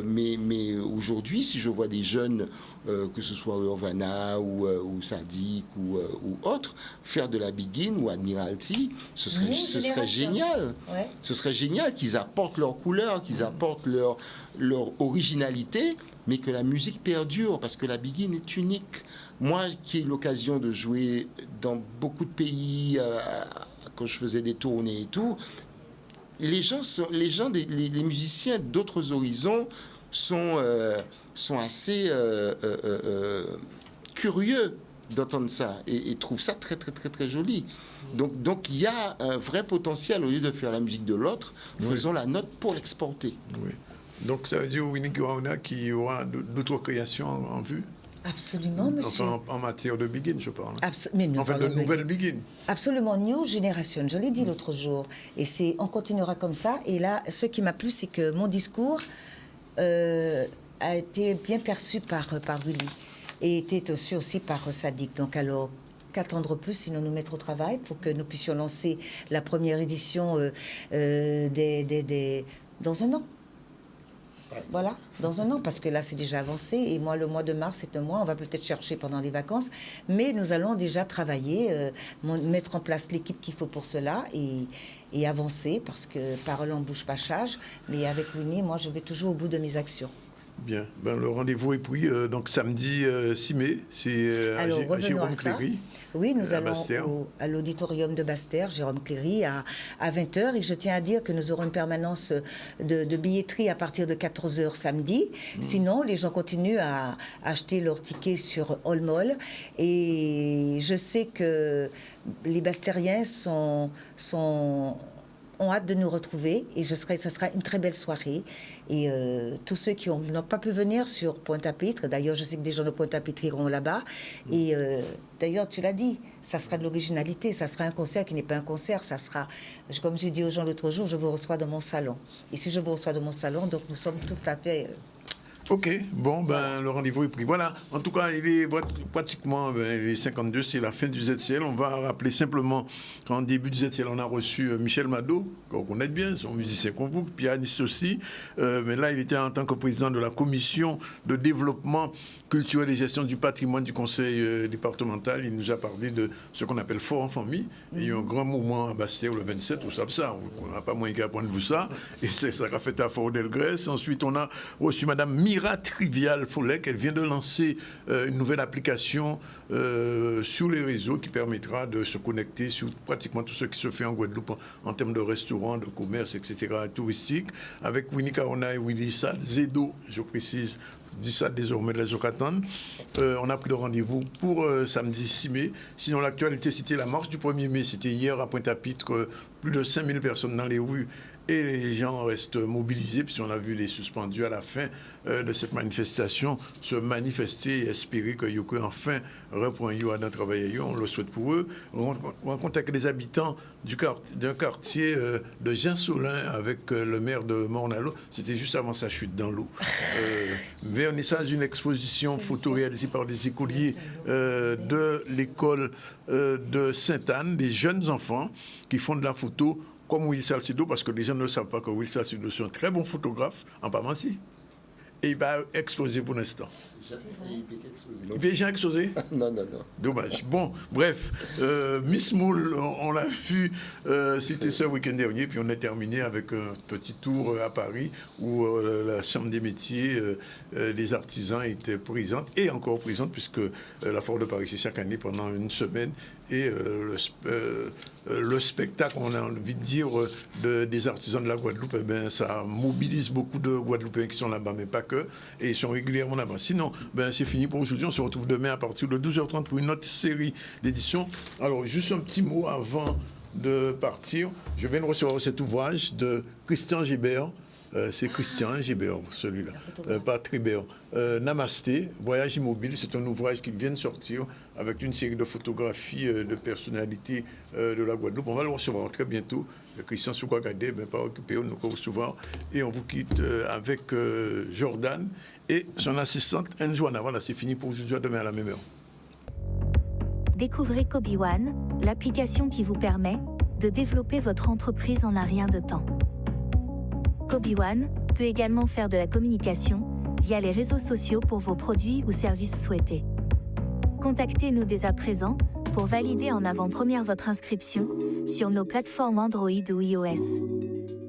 mais aujourd'hui, si je vois des jeunes, que ce soit Urbana ou Sadik ou autres, faire de la biguine ou Admiralty, ce serait génial. Ouais. Ce serait génial qu'ils apportent leur couleur, qu'ils apportent leur originalité, mais que la musique perdure, parce que la biguine est unique. Moi, qui ai l'occasion de jouer dans beaucoup de pays, quand je faisais des tournées et tout, les musiciens d'autres horizons sont assez curieux d'entendre ça et trouvent ça très, très, très, très joli. Donc il y a un vrai potentiel, au lieu de faire la musique de l'autre, faisons la nôtre pour l'exporter. Oui. Donc ça veut dire, Winnie Kiwauna, qu'il y aura d'autres créations en vue? Absolument, monsieur. Enfin, en matière de Begin, je parle. Enfin, de nouvelles Begin. Absolument, New Generation, je l'ai dit l'autre jour. Et on continuera comme ça. Et là, ce qui m'a plu, c'est que mon discours a été bien perçu par Willy. Et était aussi par Sadiq. Donc alors, qu'attendre plus, sinon nous mettre au travail pour que nous puissions lancer la première édition dans un an. Voilà, dans un an, parce que là, c'est déjà avancé. Et moi, le mois de mars, c'est un mois. On va peut-être chercher pendant les vacances. Mais nous allons déjà travailler, mettre en place l'équipe qu'il faut pour cela et avancer, parce que parole en bouche pas charge. Mais avec Winnie, moi, je vais toujours au bout de mes actions. Bien. Le rendez-vous est pris donc samedi 6 mai. C'est à Jérôme Cléry. Oui, nous allons à l'auditorium de Basse-Terre, Jérôme Cléry, à 20h. Et je tiens à dire que nous aurons une permanence de billetterie à partir de 14h samedi. Sinon, les gens continuent à acheter leurs tickets sur All Mall. Et je sais que les Bastériens ont hâte de nous retrouver et ce sera une très belle soirée. Et tous ceux qui n'ont pas pu venir sur Pointe-à-Pitre, d'ailleurs je sais que des gens de Pointe-à-Pitre iront là-bas, et d'ailleurs tu l'as dit, ça sera de l'originalité, ça sera un concert qui n'est pas un concert, ça sera, comme j'ai dit aux gens l'autre jour, je vous reçois dans mon salon. Et si je vous reçois dans mon salon, donc nous sommes tout à fait... Ok, le rendez-vous est pris. Voilà, en tout cas, il est pratiquement les 52, c'est la fin du ZCL. On va rappeler simplement qu'en début du ZCL, on a reçu Michel Mado, qu'on connaît bien, son musicien convoque, pianiste aussi. Mais là, il était en tant que président de la commission de développement culturel et gestion du patrimoine du conseil départemental. Il nous a parlé de ce qu'on appelle Fort en famille. Il y a eu un grand mouvement à Basse-Terre le 27, vous savez ça. On n'a pas moyen qu'à apprendre vous ça. Et ça a fait à Fort-Delgrès. Ensuite, on a reçu Madame Mira Trivial Follec. Elle vient de lancer une nouvelle application sur les réseaux qui permettra de se connecter sur pratiquement tout ce qui se fait en Guadeloupe en termes de restaurants, de commerce, etc., touristique. Avec Winnie Kiwauna et Willy Sad, Zedo, je précise, dit ça désormais de la Zocatan. On a pris le rendez-vous pour samedi 6 mai. Sinon, l'actualité, c'était la marche du 1er mai. C'était hier à Pointe-à-Pitre, plus de 5000 personnes dans les rues. Et les gens restent mobilisés, puisqu'on a vu les suspendus à la fin de cette manifestation se manifester et espérer que Yoko enfin reprend un travail. On le souhaite pour eux. On rencontre avec les habitants d'un quartier de Jean-Solin avec le maire de Mornalo. C'était juste avant sa chute dans l'eau. Vernissage d'une exposition photo réalisée par des écoliers de l'école de Sainte-Anne, des jeunes enfants qui font de la photo comme Will Salcido, parce que les gens ne savent pas que Will Salcido est un très bon photographe en Pharmacie. Et il va exposer pour l'instant. Il peut déjà exposer? Non. Dommage. Bon, bref, Miss Moule, on l'a vu, c'était ce week-end dernier, puis on a terminé avec un petit tour à Paris où la Chambre des métiers des artisans était présente, et encore présente, puisque la Foire de Paris, c'est chaque année pendant une semaine. Et le spectacle, on a envie de dire, des artisans de la Guadeloupe, ça mobilise beaucoup de Guadeloupéens qui sont là-bas, mais pas que, et ils sont régulièrement là-bas. Sinon, c'est fini pour aujourd'hui. On se retrouve demain à partir de 12h30 pour une autre série d'éditions. Alors, juste un petit mot avant de partir. Je viens de recevoir cet ouvrage de Christian Gébert. C'est Christian Gébert, celui-là, pas Tribert. Namasté, Voyage immobile, c'est un ouvrage qui vient de sortir avec une série de photographies de personnalités de la Guadeloupe. On va le recevoir très bientôt. Christian Soukouagadé, pas occupé, on nous recevoir. Et on vous quitte avec Jordan et son assistante Njoana. Voilà, c'est fini pour aujourd'hui, à demain à la même heure. Découvrez Kobiwan, l'application qui vous permet de développer votre entreprise en un rien de temps. Kobiwan peut également faire de la communication via les réseaux sociaux pour vos produits ou services souhaités. Contactez-nous dès à présent pour valider en avant-première votre inscription sur nos plateformes Android ou iOS.